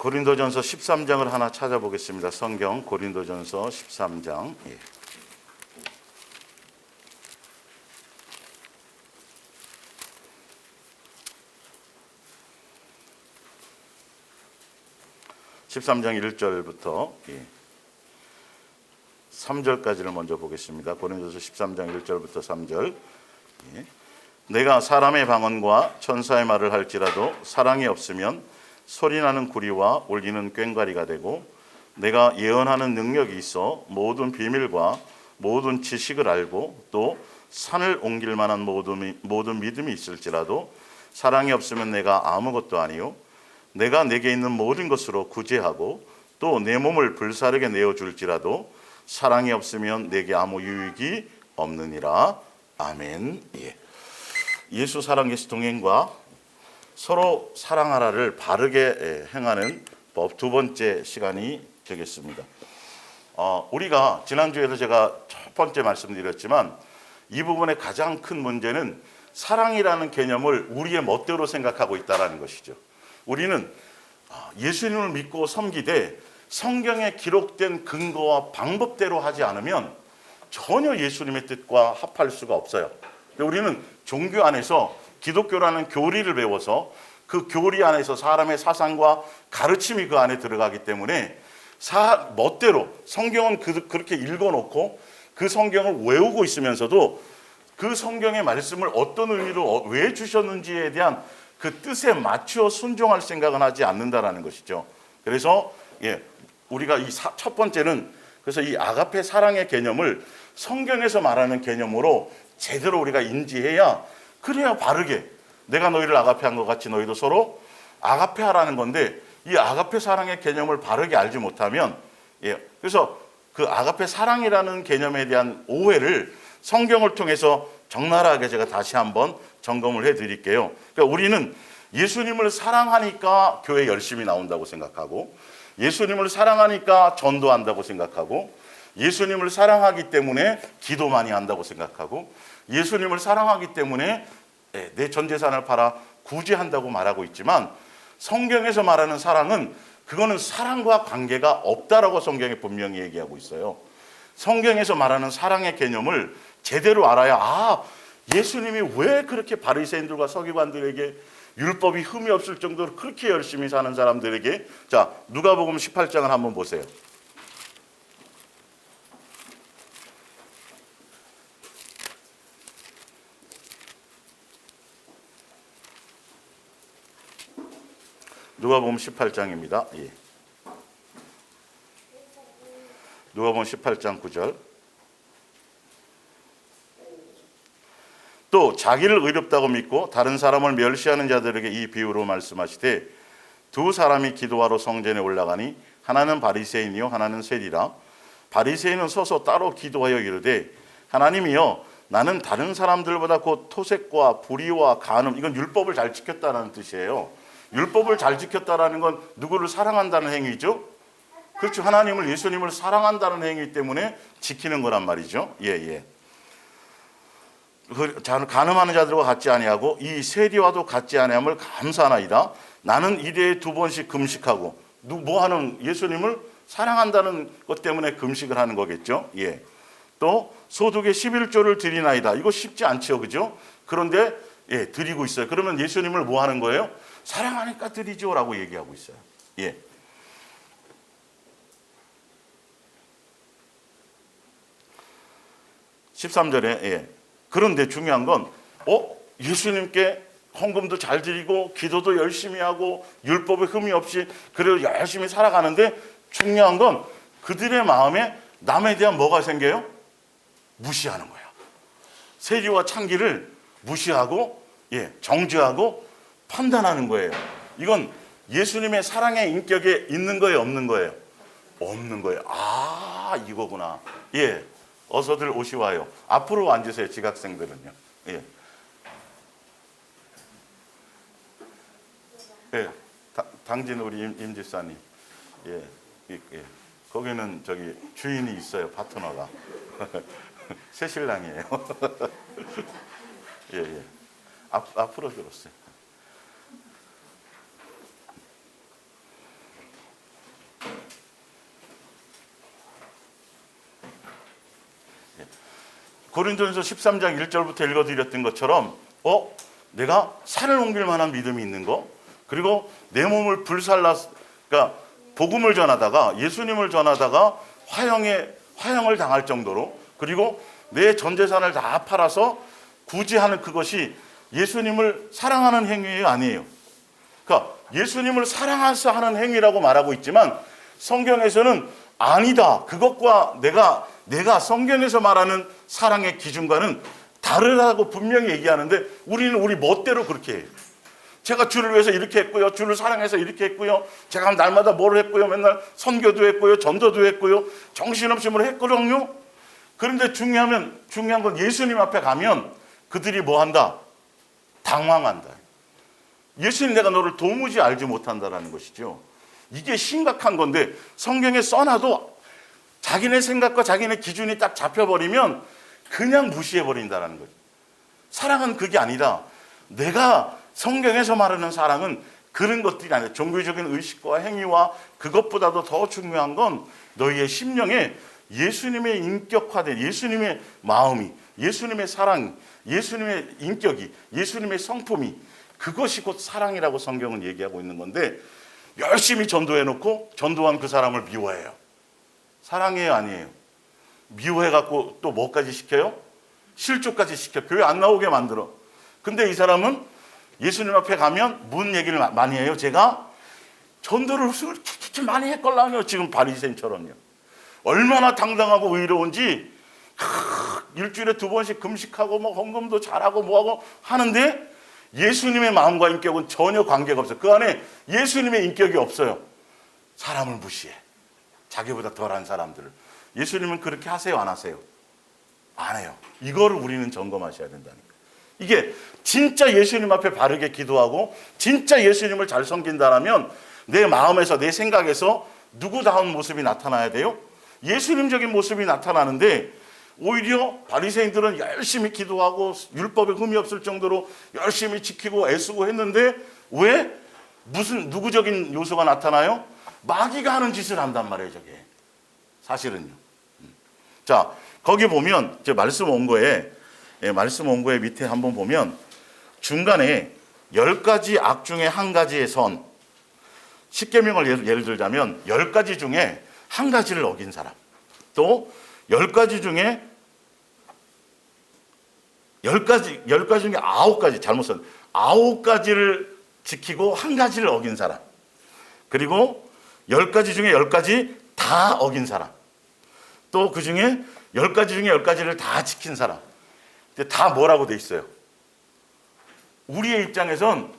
고린도전서 13장을 하나 찾아보겠습니다. 성경 고린도전서 13장. 13장 1절부터 3절까지를 먼저 보겠습니다. 고린도서 13장 1절부터 3절. 내가 사람의 방언과 천사의 말을 할지라도 사랑이 없으면 소리나는 구리와 울리는 꽹과리가 되고, 내가 예언하는 능력이 있어 모든 비밀과 모든 지식을 알고 또 산을 옮길 만한 모든 믿음이 있을지라도 사랑이 없으면 내가 아무것도 아니요, 내가 내게 있는 모든 것으로 구제하고 또 내 몸을 불사르게 내어줄지라도 사랑이 없으면 내게 아무 유익이 없느니라. 아멘. 예수 사랑 예수 동행과 서로 사랑하라를 바르게 행하는 법 두 번째 시간이 되겠습니다. 우리가 지난주에도 제가 첫 번째 말씀드렸지만 이 부분의 가장 큰 문제는 사랑이라는 개념을 우리의 멋대로 생각하고 있다는 것이죠. 우리는 예수님을 믿고 섬기되 성경에 기록된 근거와 방법대로 하지 않으면 전혀 예수님의 뜻과 합할 수가 없어요. 우리는 종교 안에서 기독교라는 교리를 배워서 그 교리 안에서 사람의 사상과 가르침이 그 안에 들어가기 때문에 멋대로 성경은 그렇게 읽어놓고 그 성경을 외우고 있으면서도 그 성경의 말씀을 어떤 의미로 왜 주셨는지에 대한 그 뜻에 맞추어 순종할 생각은 하지 않는다라는 것이죠. 그래서 우리가 이 첫 번째는 그래서 이 아가페 사랑의 개념을 성경에서 말하는 개념으로 제대로 우리가 인지해야, 그래야 바르게 내가 너희를 아가페한 것 같이 너희도 서로 아가페하라는 건데, 이 아가페 사랑의 개념을 바르게 알지 못하면 그래서 그 아가페 사랑이라는 개념에 대한 오해를 성경을 통해서 적나라하게 제가 다시 한번 점검을 해드릴게요. 그러니까 우리는 예수님을 사랑하니까 교회 열심히 나온다고 생각하고, 예수님을 사랑하니까 전도한다고 생각하고, 예수님을 사랑하기 때문에 기도 많이 한다고 생각하고, 예수님을 사랑하기 때문에 내 전 재산을 팔아 구제한다고 말하고 있지만, 성경에서 말하는 사랑은 그거는 사랑과 관계가 없다라고 성경에 분명히 얘기하고 있어요. 성경에서 말하는 사랑의 개념을 제대로 알아야 예수님이 왜 그렇게 바리새인들과 서기관들에게 율법이 흠이 없을 정도로 그렇게 열심히 사는 사람들에게, 자, 누가복음 18장을 한번 보세요. 누가복음 18장입니다. 누가복음 18장 9절. 또 자기를 의롭다고 믿고 다른 사람을 멸시하는 자들에게 이 비유로 말씀하시되, 두 사람이 기도하러 성전에 올라가니 하나는 바리새인이요 하나는 세리라. 바리새인은 서서 따로 기도하여 이르되, 하나님이여, 나는 다른 사람들보다 곧 토색과 불의와 간음, 이건 율법을 잘 지켰다는 뜻이에요. 율법을 잘 지켰다라는 건 누구를 사랑한다는 행위죠. 그렇죠. 하나님을, 예수님을 사랑한다는 행위 때문에 지키는 거란 말이죠. 간음하는 자들과 같지 아니하고 이 세리와도 같지 아니함을 감사하나이다. 나는 일에 2번씩 금식하고, 뭐하는, 예수님을 사랑한다는 것 때문에 금식을 하는 거겠죠. 또 소득의 11조를 드리나이다. 이거 쉽지 않죠, 그죠? 그런데 드리고 있어요. 그러면 예수님을 뭐 하는 거예요? 사랑하니까 드리죠라고 얘기하고 있어요. 13절에 그런데 중요한 건 예수님께 헌금도 잘 드리고 기도도 열심히 하고 율법에 흠이 없이 그래도 열심히 살아가는데, 중요한 건 그들의 마음에 남에 대한 뭐가 생겨요? 무시하는 거야. 세리와 창기를 무시하고 정죄하고 판단하는 거예요. 이건 예수님의 사랑의 인격에 있는 거예요, 없는 거예요? 없는 거예요. 이거구나. 어서들 오시와요. 앞으로 앉으세요, 지각생들은요. 당진 우리 임 집사님. 거기는 저기 주인이 있어요, 파트너가. 새 신랑이에요. 앞으로 들었어요. 고린도전서 13장 1절부터 읽어드렸던 것처럼 내가 산을 옮길 만한 믿음이 있는 거, 그리고 내 몸을 그러니까 복음을 전하다가 예수님을 전하다가 화형을 당할 정도로, 그리고 내 전 재산을 다 팔아서 굳이 하는 그것이 예수님을 사랑하는 행위 아니에요. 그러니까 예수님을 사랑해서 하는 행위라고 말하고 있지만 성경에서는 아니다. 그것과 내가 성경에서 말하는 사랑의 기준과는 다르다고 분명히 얘기하는데 우리는 우리 멋대로 그렇게 해요. 제가 주를 위해서 이렇게 했고요. 주를 사랑해서 이렇게 했고요. 제가 날마다 뭘 했고요. 맨날 선교도 했고요. 전도도 했고요. 정신없이 뭘 했거든요. 그런데 중요한 건 예수님 앞에 가면 그들이 뭐 한다? 당황한다. 예수님, 내가 너를 도무지 알지 못한다라는 것이죠. 이게 심각한 건데 성경에 써놔도 자기네 생각과 자기네 기준이 딱 잡혀버리면 그냥 무시해버린다는 거죠. 사랑은 그게 아니다. 내가 성경에서 말하는 사랑은 그런 것들이 아니라 종교적인 의식과 행위와 그것보다도 더 중요한 건 너희의 심령에 예수님의 인격화된 예수님의 마음이, 예수님의 사랑이, 예수님의 인격이, 예수님의 성품이, 그것이 곧 사랑이라고 성경은 얘기하고 있는 건데 열심히 전도해놓고 전도한 그 사람을 미워해요. 사랑해요, 아니에요? 미워해갖고 또 뭐까지 시켜요? 실족까지 시켜. 교회 안 나오게 만들어. 근데 이 사람은 예수님 앞에 가면 무슨 얘기를 많이 해요? 제가 전도를 그렇게 많이 했걸랑요. 지금 바리새인처럼요. 얼마나 당당하고 의로운지 일주일에 2번씩 금식하고 뭐 헌금도 잘하고 뭐하고 하는데 예수님의 마음과 인격은 전혀 관계가 없어요. 그 안에 예수님의 인격이 없어요. 사람을 무시해. 자기보다 덜한 사람들을. 예수님은 그렇게 하세요, 안 하세요? 안 해요. 이거를 우리는 점검하셔야 된다니까. 이게 진짜 예수님 앞에 바르게 기도하고 진짜 예수님을 잘 섬긴다라면 내 마음에서, 내 생각에서 누구다운 모습이 나타나야 돼요? 예수님적인 모습이 나타나는데 오히려 바리새인들은 열심히 기도하고 율법에 흠이 없을 정도로 열심히 지키고 애쓰고 했는데 왜? 무슨 누구적인 요소가 나타나요? 마귀가 하는 짓을 한단 말이에요, 저게. 사실은요. 자, 거기 보면 제 말씀 원고에 밑에 한번 보면 중간에 10가지 악 중에 한 가지의 선, 십계명을 예를 들자면 10가지 중에 한 가지를 어긴 사람, 또 10가지 중에 10가지 중에 9가지 잘못 썼 9가지를 지키고 한 가지를 어긴 사람, 그리고 10가지 중에 10가지 다 어긴 사람, 또 그 중에 10가지 중에 10가지를 다 지킨 사람. 근데 다 뭐라고 돼 있어요? 우리의 입장에선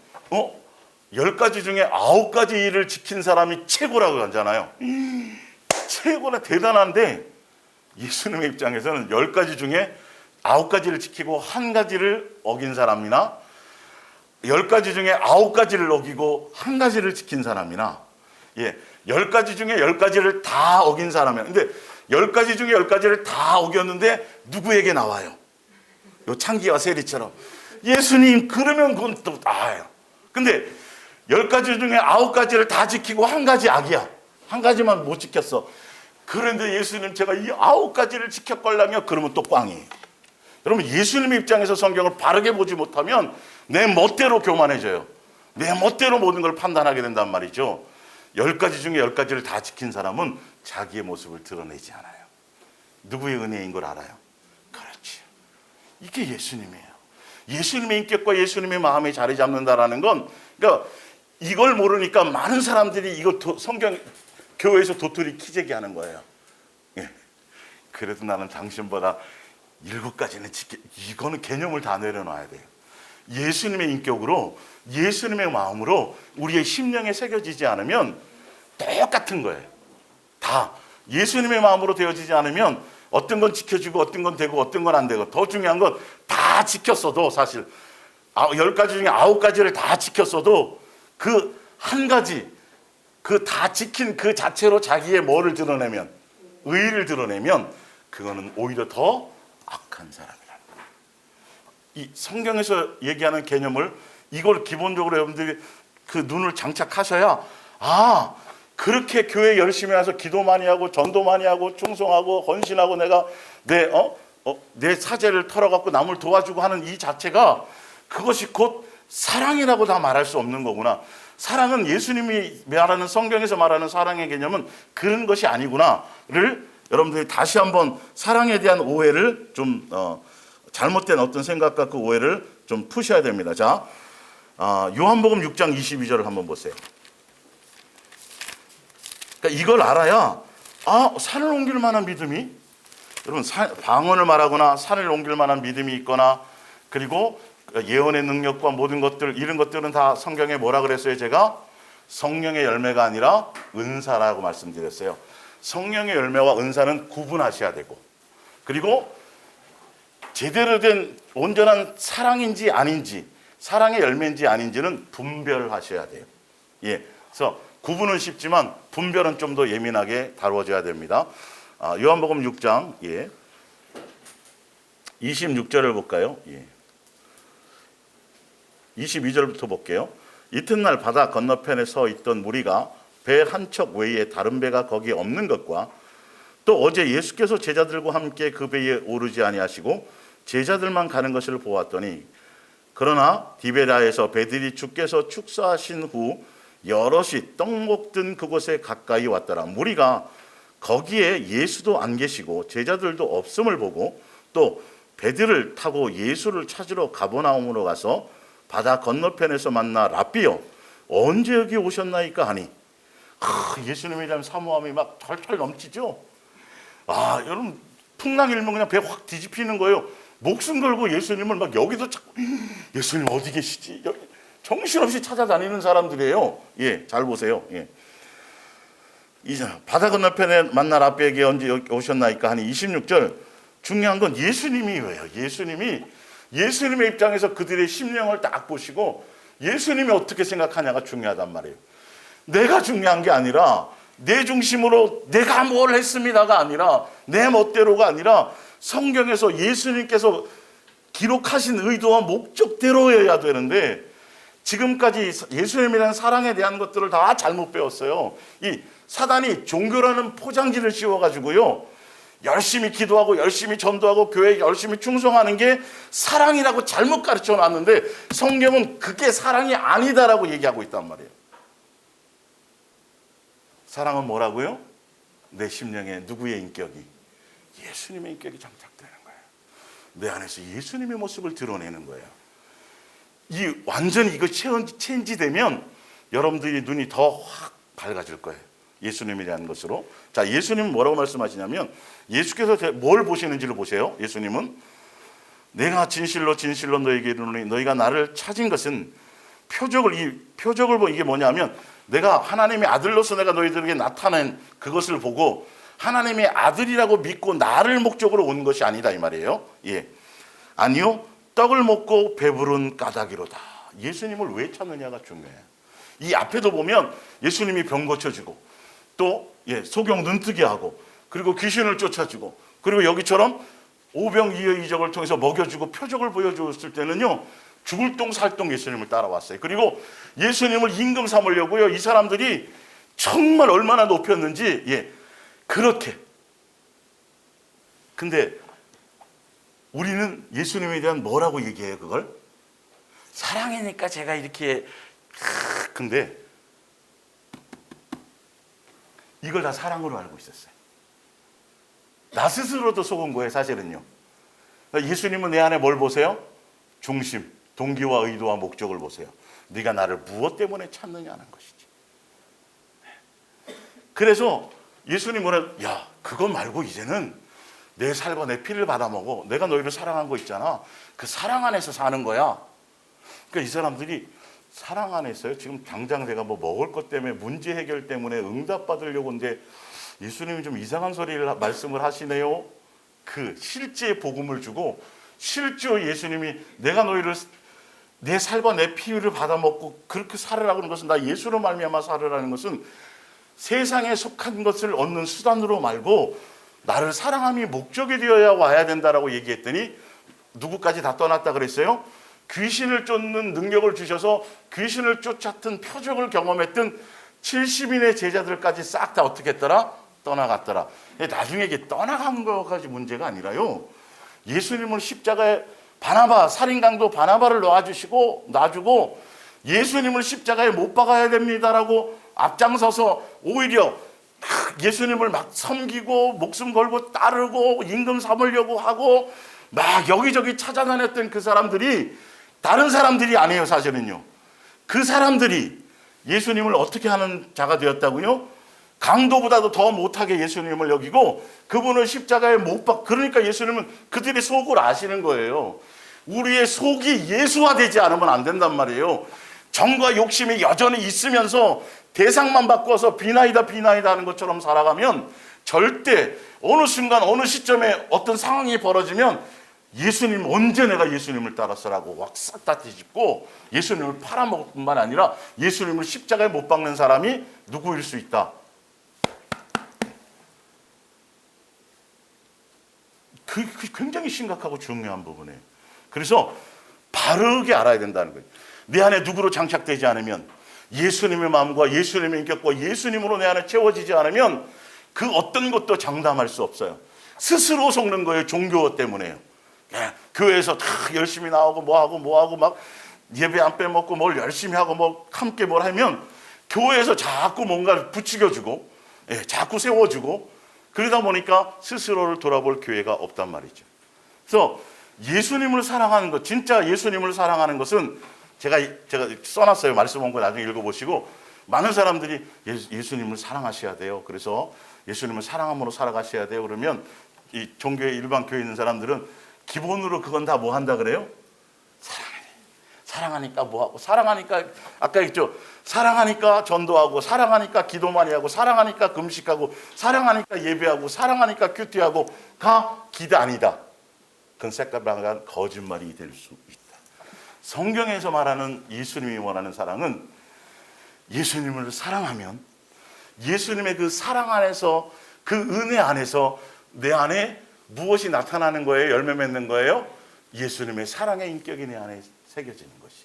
10가지 중에 9가지를 지킨 사람이 최고라고 하잖아요. 최고나 대단한데 예수님의 입장에서는 10가지 중에 9가지를 지키고 한 가지를 어긴 사람이나 10가지 중에 9가지를 어기고 한 가지를 지킨 사람이나 10가지 중에 10가지를 다 어긴 사람이야. 근데 10가지 중에 10가지를 다 어겼는데 누구에게 나와요? 요 창기와 세리처럼 예수님, 그러면 그건 또 나아요. 근데 10가지 중에 9가지를 다 지키고 한 가지 악이야. 한 가지만 못 지켰어. 그런데 예수님, 제가 이 9가지를 지켰걸랑요. 그러면 또 꽝이에요. 여러분, 예수님의 입장에서 성경을 바르게 보지 못하면 내 멋대로 교만해져요. 내 멋대로 모든 걸 판단하게 된단 말이죠. 10가지 중에 10가지를 다 지킨 사람은 자기의 모습을 드러내지 않아요. 누구의 은혜인 걸 알아요. 그렇지. 이게 예수님이에요. 예수님의 인격과 예수님의 마음에 자리 잡는다라는 건, 그러니까 이걸 모르니까 많은 사람들이 이거 성경 교회에서 도토리 키재기 하는 거예요. 그래도 나는 당신보다 7가지는 이거는 개념을 다 내려놔야 돼요. 예수님의 인격으로, 예수님의 마음으로 우리의 심령에 새겨지지 않으면 똑같은 거예요. 다 예수님의 마음으로 되어지지 않으면 어떤 건 지켜지고 어떤 건 되고 어떤 건 안 되고, 더 중요한 건 다 지켰어도 사실 10가지 중에 9가지를 다 지켰어도 그 한 가지, 그 다 지킨 그 자체로 자기의 뭐를 드러내면, 의의를 드러내면 그거는 오히려 더 악한 사람이라는 거예요. 이 성경에서 얘기하는 개념을, 이걸 기본적으로 여러분들이 그 눈을 장착하셔야, 그렇게 교회 열심히 와서 기도 많이 하고 전도 많이 하고 충성하고 헌신하고 내가 내 사제를 털어갖고 남을 도와주고 하는 이 자체가 그것이 곧 사랑이라고 다 말할 수 없는 거구나. 사랑은 예수님이 말하는, 성경에서 말하는 사랑의 개념은 그런 것이 아니구나를 여러분들이 다시 한번 사랑에 대한 오해를 좀 잘못된 어떤 생각과 그 오해를 좀 푸셔야 됩니다. 자, 요한복음 6장 22절을 한번 보세요. 그러니까 이걸 알아야 산을 옮길 만한 믿음이, 여러분 방언을 말하거나 산을 옮길 만한 믿음이 있거나, 그리고 예언의 능력과 모든 것들, 이런 것들은 다 성경에 뭐라 그랬어요? 제가 성령의 열매가 아니라 은사라고 말씀드렸어요. 성령의 열매와 은사는 구분하셔야 되고, 그리고 제대로 된 온전한 사랑인지 아닌지, 사랑의 열매인지 아닌지는 분별하셔야 돼요. 예, 그래서 구분은 쉽지만 분별은 좀 더 예민하게 다루어져야 됩니다. 요한복음 6장 26절을 볼까요? 22절부터 볼게요. 이튿날 바다 건너편에 서 있던 무리가 배 한 척 외에 다른 배가 거기에 없는 것과, 또 어제 예수께서 제자들과 함께 그 배에 오르지 아니하시고 제자들만 가는 것을 보았더니, 그러나 디베라에서 배들이 주께서 축사하신 후 여럿이 떡 먹던 그곳에 가까이 왔더라. 무리가 거기에 예수도 안 계시고 제자들도 없음을 보고, 또 배들을 타고 예수를 찾으러 가버나움으로 가서 바다 건너편에서 만나 랍비여 언제 여기 오셨나이까 하니, 예수님에 대한 사모함이 막 철철 넘치죠. 여러분 풍랑 일면 그냥 배 확 뒤집히는 거예요. 목숨 걸고 예수님을 막 여기서 찾고, 예수님 어디 계시지? 정신없이 찾아다니는 사람들이에요. 잘 보세요. 이제 바다 건너편에 만나 랍비에게 언제 여기 오셨나이까 하니 26절, 중요한 건 예수님이 왜요? 예수님의 입장에서 그들의 심령을 딱 보시고 예수님이 어떻게 생각하냐가 중요하단 말이에요. 내가 중요한 게 아니라, 내 중심으로 내가 뭘 했습니다가 아니라, 내 멋대로가 아니라 성경에서 예수님께서 기록하신 의도와 목적대로여야 되는데, 지금까지 예수님이라는 사랑에 대한 것들을 다 잘못 배웠어요. 이 사단이 종교라는 포장지를 씌워가지고요, 열심히 기도하고 열심히 전도하고 교회에 열심히 충성하는 게 사랑이라고 잘못 가르쳐 놨는데, 성경은 그게 사랑이 아니다라고 얘기하고 있단 말이에요. 사랑은 뭐라고요? 내 심령에 누구의 인격이? 예수님의 인격이 장착되는 거예요. 내 안에서 예수님의 모습을 드러내는 거예요. 완전히 이거 체인지되면 여러분들이 눈이 더 확 밝아질 거예요. 예수님에 대한 것으로. 자, 예수님은 뭐라고 말씀하시냐면, 예수께서 뭘 보시는지를 보세요. 예수님은 내가 진실로 진실로 너에게 이르노니 너희가 나를 찾은 것은 표적을 보고, 이게 뭐냐면 내가 하나님의 아들로서 내가 너희들에게 나타낸 그것을 보고 하나님의 아들이라고 믿고 나를 목적으로 온 것이 아니다 이 말이에요. 아니요, 떡을 먹고 배부른 까닭이로다. 예수님을 왜 찾느냐가 중요해요. 이 앞에도 보면 예수님이 병 고쳐주고, 또 소경 눈뜨게 하고, 그리고 귀신을 쫓아주고, 그리고 여기처럼 오병이어이적을 통해서 먹여주고 표적을 보여줬을 때는요, 죽을 똥 살 똥 예수님을 따라왔어요. 그리고 예수님을 임금 삼으려고요, 이 사람들이 정말 얼마나 높였는지, 그렇게. 근데 우리는 예수님에 대한 뭐라고 얘기해요? 그걸 사랑이니까 제가 이렇게. 근데 이걸 다 사랑으로 알고 있었어요. 나 스스로도 속은 거예요, 사실은요. 예수님은 내 안에 뭘 보세요? 중심, 동기와 의도와 목적을 보세요. 네가 나를 무엇 때문에 찾느냐는 것이지. 그래서 예수님은 그거 말고 이제는 내 살과 내 피를 받아먹어. 내가 너희를 사랑한 거 있잖아. 그 사랑 안에서 사는 거야. 그러니까 이 사람들이 사랑 안에서요, 지금 당장 내가 뭐 먹을 것 때문에, 문제 해결 때문에 응답받으려고 하는데 예수님이 좀 이상한 소리를 말씀을 하시네요. 그 실제 복음을 주고, 실제 예수님이 내가 너희를 내 살과 내 피를 받아먹고 그렇게 살으라고 하는 것은, 나 예수로 말미암아 살으라는 것은 세상에 속한 것을 얻는 수단으로 말고 나를 사랑함이 목적이 되어야 와야 된다라고 얘기했더니 누구까지 다 떠났다 그랬어요? 귀신을 쫓는 능력을 주셔서 귀신을 쫓았던 표적을 경험했던 70인의 제자들까지 싹 다 어떻게 했더라? 떠나갔더라. 나중에 이게 떠나간 거까지 문제가 아니라요, 예수님을 십자가에 바나바, 살인강도 바나바를 놔주고 예수님을 십자가에 못 박아야 됩니다라고 앞장서서 오히려 예수님을 막 섬기고 목숨 걸고 따르고 임금 삼으려고 하고 막 여기저기 찾아다녔던 그 사람들이 다른 사람들이 아니에요. 사실은요, 그 사람들이 예수님을 어떻게 하는 자가 되었다고요? 강도보다도 더 못하게 예수님을 여기고 그분을 십자가에 못 박. 그러니까 예수님은 그들의 속을 아시는 거예요. 우리의 속이 예수화되지 않으면 안 된단 말이에요. 정과 욕심이 여전히 있으면서 대상만 바꿔서 비나이다 하는 것처럼 살아가면 절대 어느 순간 어느 시점에 어떤 상황이 벌어지면 예수님, 언제 내가 예수님을 따랐어라고 확 싹 다 뒤집고 예수님을 팔아먹을 뿐만 아니라 예수님을 십자가에 못 박는 사람이 누구일 수 있다. 그게 굉장히 심각하고 중요한 부분이에요. 그래서 바르게 알아야 된다는 거예요. 내 안에 누구로 장착되지 않으면, 예수님의 마음과 예수님의 인격과 예수님으로 내 안에 채워지지 않으면 그 어떤 것도 장담할 수 없어요. 스스로 속는 거예요. 종교 때문에요. 교회에서 다 열심히 나오고 뭐하고 막 예배 안 빼먹고 뭘 열심히 하고 뭐 함께 뭘 하면 교회에서 자꾸 뭔가를 부추겨주고 자꾸 세워주고 그러다 보니까 스스로를 돌아볼 기회가 없단 말이죠. 그래서 예수님을 사랑하는 것, 진짜 예수님을 사랑하는 것은 제가 써놨어요. 말씀 온 거 나중에 읽어보시고, 많은 사람들이 예수님을 사랑하셔야 돼요. 그래서 예수님을 사랑함으로 살아가셔야 돼요. 그러면 이 종교의 일반 교회에 있는 사람들은 기본으로 그건 다 뭐 한다 그래요? 사랑하니까 뭐하고, 사랑하니까 아까 했죠. 사랑하니까 전도하고, 사랑하니까 기도 많이 하고, 사랑하니까 금식하고, 사랑하니까 예배하고, 사랑하니까 큐티하고가 기도 아니다. 그건 새까맣게 거짓말이 될 수 있다. 성경에서 말하는 예수님이 원하는 사랑은 예수님을 사랑하면 예수님의 그 사랑 안에서, 그 은혜 안에서 내 안에 무엇이 나타나는 거예요? 열매 맺는 거예요? 예수님의 사랑의 인격이 내 안에 새겨지는 것이.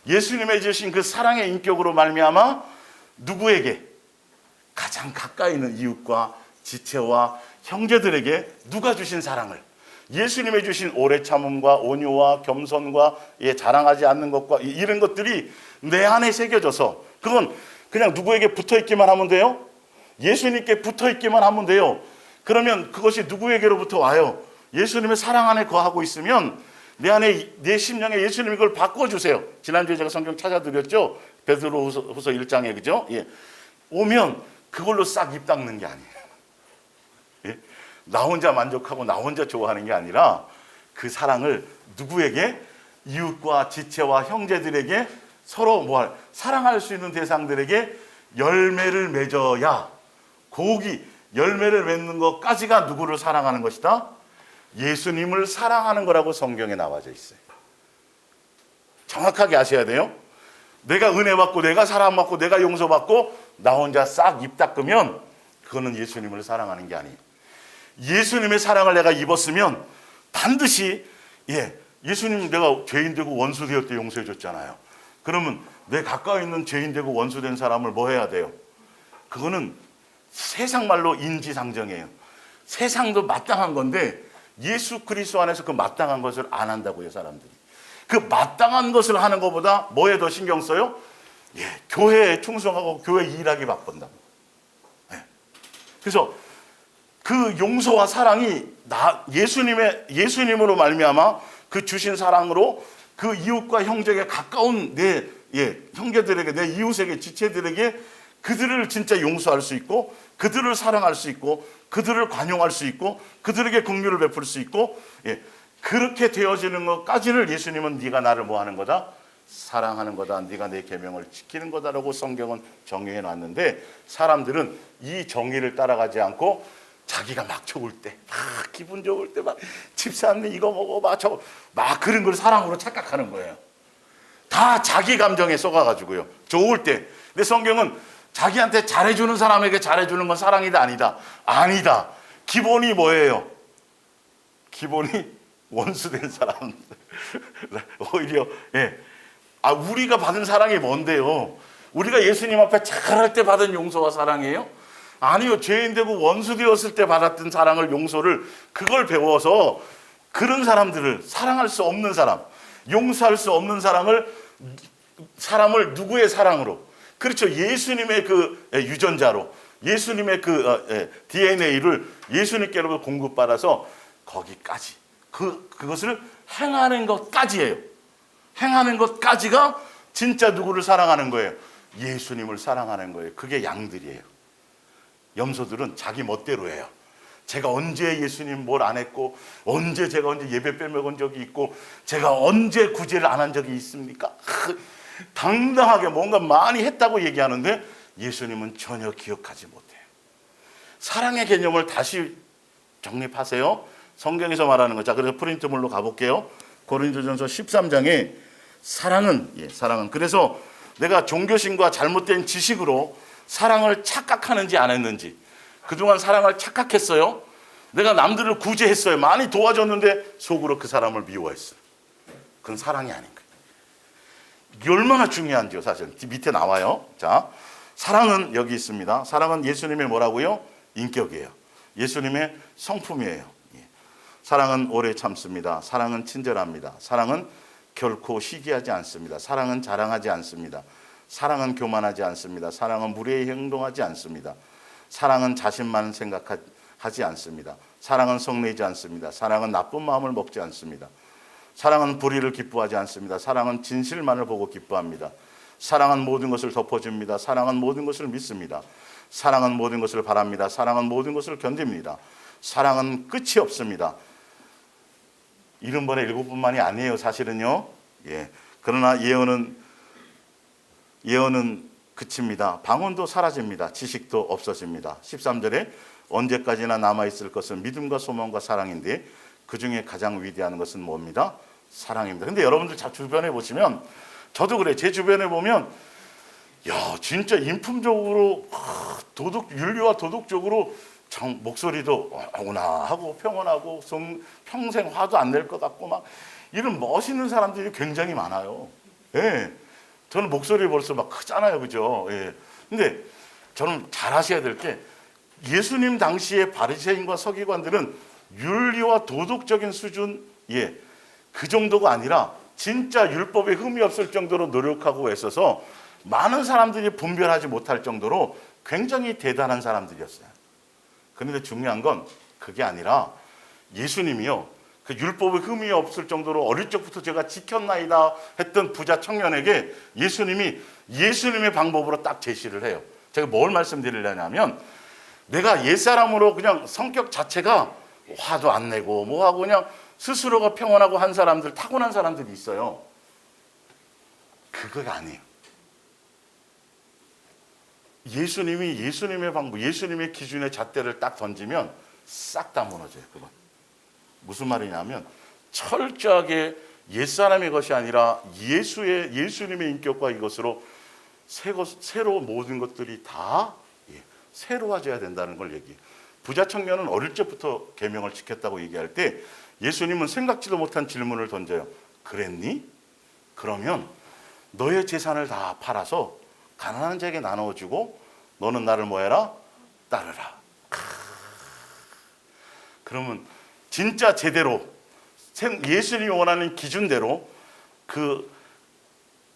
예수님의 주신 그 사랑의 인격으로 말미암아 누구에게? 가장 가까이 있는 이웃과 지체와 형제들에게 누가 주신 사랑을, 예수님의 주신 오래 참음과 온유와 겸손과 자랑하지 않는 것과 이런 것들이 내 안에 새겨져서, 그건 그냥 누구에게 붙어있기만 하면 돼요? 예수님께 붙어있기만 하면 돼요. 그러면 그것이 누구에게로부터 와요? 예수님의 사랑 안에 거하고 있으면 내 안에, 내 심령에 예수님이 그걸 바꿔주세요. 지난주에 제가 성경 찾아드렸죠? 베드로후서 1장에, 그죠? 오면 그걸로 싹 입 닦는 게 아니에요. 나 혼자 만족하고 나 혼자 좋아하는 게 아니라 그 사랑을 누구에게? 이웃과 지체와 형제들에게, 서로 사랑할 수 있는 대상들에게 열매를 맺어야, 거기 열매를 맺는 것까지가 누구를 사랑하는 것이다? 예수님을 사랑하는 거라고 성경에 나와져 있어요. 정확하게 아셔야 돼요. 내가 은혜 받고 내가 사랑받고 내가 용서받고 나 혼자 싹 입 닦으면 그거는 예수님을 사랑하는 게 아니에요. 예수님의 사랑을 내가 입었으면 반드시, 예수님 내가 죄인 되고 원수 되었을 때 용서해 줬잖아요. 그러면 내 가까이 있는 죄인 되고 원수 된 사람을 뭐 해야 돼요? 그거는 세상 말로 인지상정이에요. 세상도 마땅한 건데 예수 그리스도 안에서 그 마땅한 것을 안 한다고요, 사람들이. 그 마땅한 것을 하는 것보다 뭐에 더 신경 써요? 교회에 충성하고 교회 일하기 바쁜다고. 그래서 그 용서와 사랑이 예수님으로 말미암아 그 주신 사랑으로 그 이웃과 형제에게 가까운 내 형제들에게, 내 이웃에게, 지체들에게 그들을 진짜 용서할 수 있고, 그들을 사랑할 수 있고, 그들을 관용할 수 있고, 그들에게 긍휼을 베풀 수 있고, 그렇게 되어지는 것까지를 예수님은 네가 나를 뭐 하는 거다? 사랑하는 거다. 네가 내 계명을 지키는 거다라고 성경은 정의해 놨는데, 사람들은 이 정의를 따라가지 않고 자기가 막 좋을 때, 막 기분 좋을 때 막 집사님 이거 먹어 막 그런 걸 사랑으로 착각하는 거예요. 다 자기 감정에 쏘가가지고요. 좋을 때. 근데 성경은 자기한테 잘해주는 사람에게 잘해주는 건 사랑이다, 아니다? 아니다. 기본이 뭐예요? 기본이 원수된 사람. 오히려 우리가 받은 사랑이 뭔데요? 우리가 예수님 앞에 잘할 때 받은 용서와 사랑이에요? 아니요. 죄인 되고 원수 되었을 때 받았던 사랑을, 용서를, 그걸 배워서 그런 사람들을 사랑할 수 없는 사람, 용서할 수 없는 사람을 누구의 사랑으로? 그렇죠. 예수님의 그 유전자로, 예수님의 그 DNA를 예수님께로부터 공급받아서 거기까지 그것을 행하는 것까지예요. 행하는 것까지가 진짜 누구를 사랑하는 거예요? 예수님을 사랑하는 거예요. 그게 양들이에요. 염소들은 자기 멋대로 해요. 제가 언제 예수님 뭘 안 했고, 제가 언제 예배 빼먹은 적이 있고, 제가 언제 구제를 안 한 적이 있습니까? 당당하게 뭔가 많이 했다고 얘기하는데 예수님은 전혀 기억하지 못해요. 사랑의 개념을 다시 정립하세요. 성경에서 말하는 거. 자, 그래서 프린트물로 가볼게요. 고린도전서 13장에 사랑은 그래서 내가 종교심과 잘못된 지식으로 사랑을 착각하는지 안 했는지, 그동안 사랑을 착각했어요. 내가 남들을 구제했어요. 많이 도와줬는데 속으로 그 사람을 미워했어요. 그건 사랑이 아닌 거예요. 이게 얼마나 중요한지요. 사실 밑에 나와요. 자, 사랑은 여기 있습니다. 사랑은 예수님의 뭐라고요? 인격이에요. 예수님의 성품이에요. 사랑은 오래 참습니다. 사랑은 친절합니다. 사랑은 결코 시기하지 않습니다. 사랑은 자랑하지 않습니다. 사랑은 교만하지 않습니다. 사랑은 무례히 행동하지 않습니다. 사랑은 자신만 생각하지 않습니다. 사랑은 성내지 않습니다. 사랑은 나쁜 마음을 먹지 않습니다. 사랑은 불의를 기뻐하지 않습니다. 사랑은 진실만을 보고 기뻐합니다. 사랑은 모든 것을 덮어줍니다. 사랑은 모든 것을 믿습니다. 사랑은 모든 것을 바랍니다. 사랑은 모든 것을 견딥니다. 사랑은 끝이 없습니다. 70번에 7번만이 아니에요, 사실은요. 그러나 예언은 그칩니다. 방언도 사라집니다. 지식도 없어집니다. 13절에 언제까지나 남아있을 것은 믿음과 소망과 사랑인데 그 중에 가장 위대한 것은 뭡니다? 사랑입니다. 근데 여러분들 주변에 보시면, 저도 그래, 제 주변에 보면 진짜 인품적으로 윤리와 도덕적으로 목소리도 온화하고 평온하고 평생 화도 안 낼 것 같고 막 이런 멋있는 사람들이 굉장히 많아요. 저는 목소리 벌써 막 크잖아요, 그죠? 근데 저는 잘 아셔야 될 게, 예수님 당시의 바리새인과 서기관들은 윤리와 도덕적인 수준, 그 정도가 아니라 진짜 율법에 흠이 없을 정도로 노력하고 애써서 많은 사람들이 분별하지 못할 정도로 굉장히 대단한 사람들이었어요. 그런데 중요한 건 그게 아니라 예수님이요, 그 율법에 흠이 없을 정도로 어릴 적부터 제가 지켰나이다 했던 부자 청년에게 예수님이 예수님의 방법으로 딱 제시를 해요. 제가 뭘 말씀드리려냐면, 내가 옛사람으로 그냥 성격 자체가 화도 안 내고 뭐하고 그냥 스스로가 평온하고 한 사람들, 타고난 사람들이 있어요. 그거가 아니에요. 예수님이 예수님의 방법, 예수님의 기준의 잣대를 딱 던지면 싹 다 무너져요. 그건 무슨 말이냐면, 철저하게 옛사람의 것이 아니라 예수님의 인격과 이것으로 새로 모든 것들이 다 새로워져야 된다는 걸 얘기해요. 부자 청년은 어릴 적부터 계명을 지켰다고 얘기할 때 예수님은 생각지도 못한 질문을 던져요. 그랬니? 그러면 너의 재산을 다 팔아서 가난한 자에게 나눠주고 너는 나를 뭐해라? 따르라. 그러면 진짜 제대로 예수님이 원하는 기준대로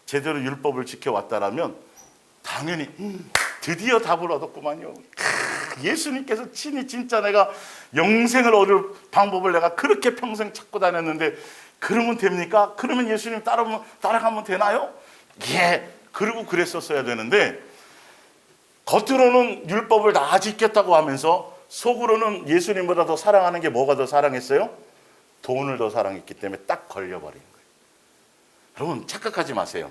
제대로 율법을 지켜왔다라면 당연히 드디어 답을 얻었구만요. 예수님께서 친히 진짜 내가 영생을 얻을 방법을 내가 그렇게 평생 찾고 다녔는데 그러면 됩니까? 그러면 예수님 따라가면 되나요? 그리고 그랬었어야 되는데, 겉으로는 율법을 다 지켰다고 하면서 속으로는 예수님보다 더 사랑하는 게 뭐가 더 사랑했어요? 돈을 더 사랑했기 때문에 딱 걸려버린 거예요. 여러분 착각하지 마세요.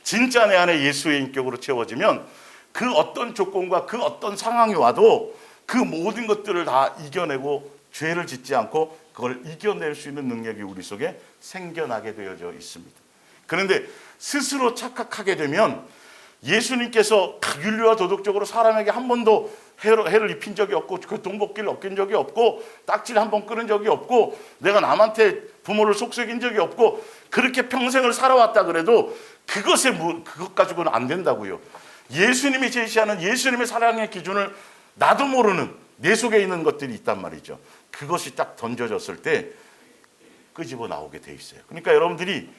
진짜 내 안에 예수의 인격으로 채워지면 그 어떤 조건과 그 어떤 상황이 와도 그 모든 것들을 다 이겨내고 죄를 짓지 않고 그걸 이겨낼 수 있는 능력이 우리 속에 생겨나게 되어져 있습니다. 그런데 스스로 착각하게 되면 예수님께서 윤리와 도덕적으로 사람에게 한 번도 해를 입힌 적이 없고 교통복귀를 얻긴 적이 없고 딱지를 한 번 끊은 적이 없고 내가 남한테 부모를 속삭인 적이 없고 그렇게 평생을 살아왔다 그래도 그것 가지고는 안 된다고요. 예수님이 제시하는 예수님의 사랑의 기준을 나도 모르는 내 속에 있는 것들이 있단 말이죠. 그것이 딱 던져졌을 때 끄집어 나오게 돼 있어요. 그러니까 여러분들이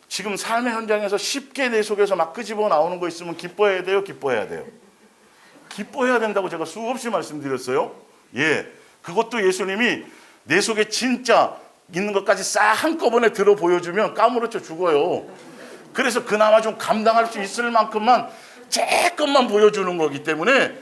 지금 삶의 현장에서 쉽게 내 속에서 막 끄집어 나오는 거 있으면 기뻐해야 돼요, 기뻐해야 돼요? 기뻐해야 된다고 제가 수없이 말씀드렸어요. 예, 그것도 예수님이 내 속에 진짜 있는 것까지 싹 한꺼번에 들어 보여주면 까무러쳐 죽어요. 그래서 그나마 좀 감당할 수 있을 만큼만 조금만 보여주는 거기 때문에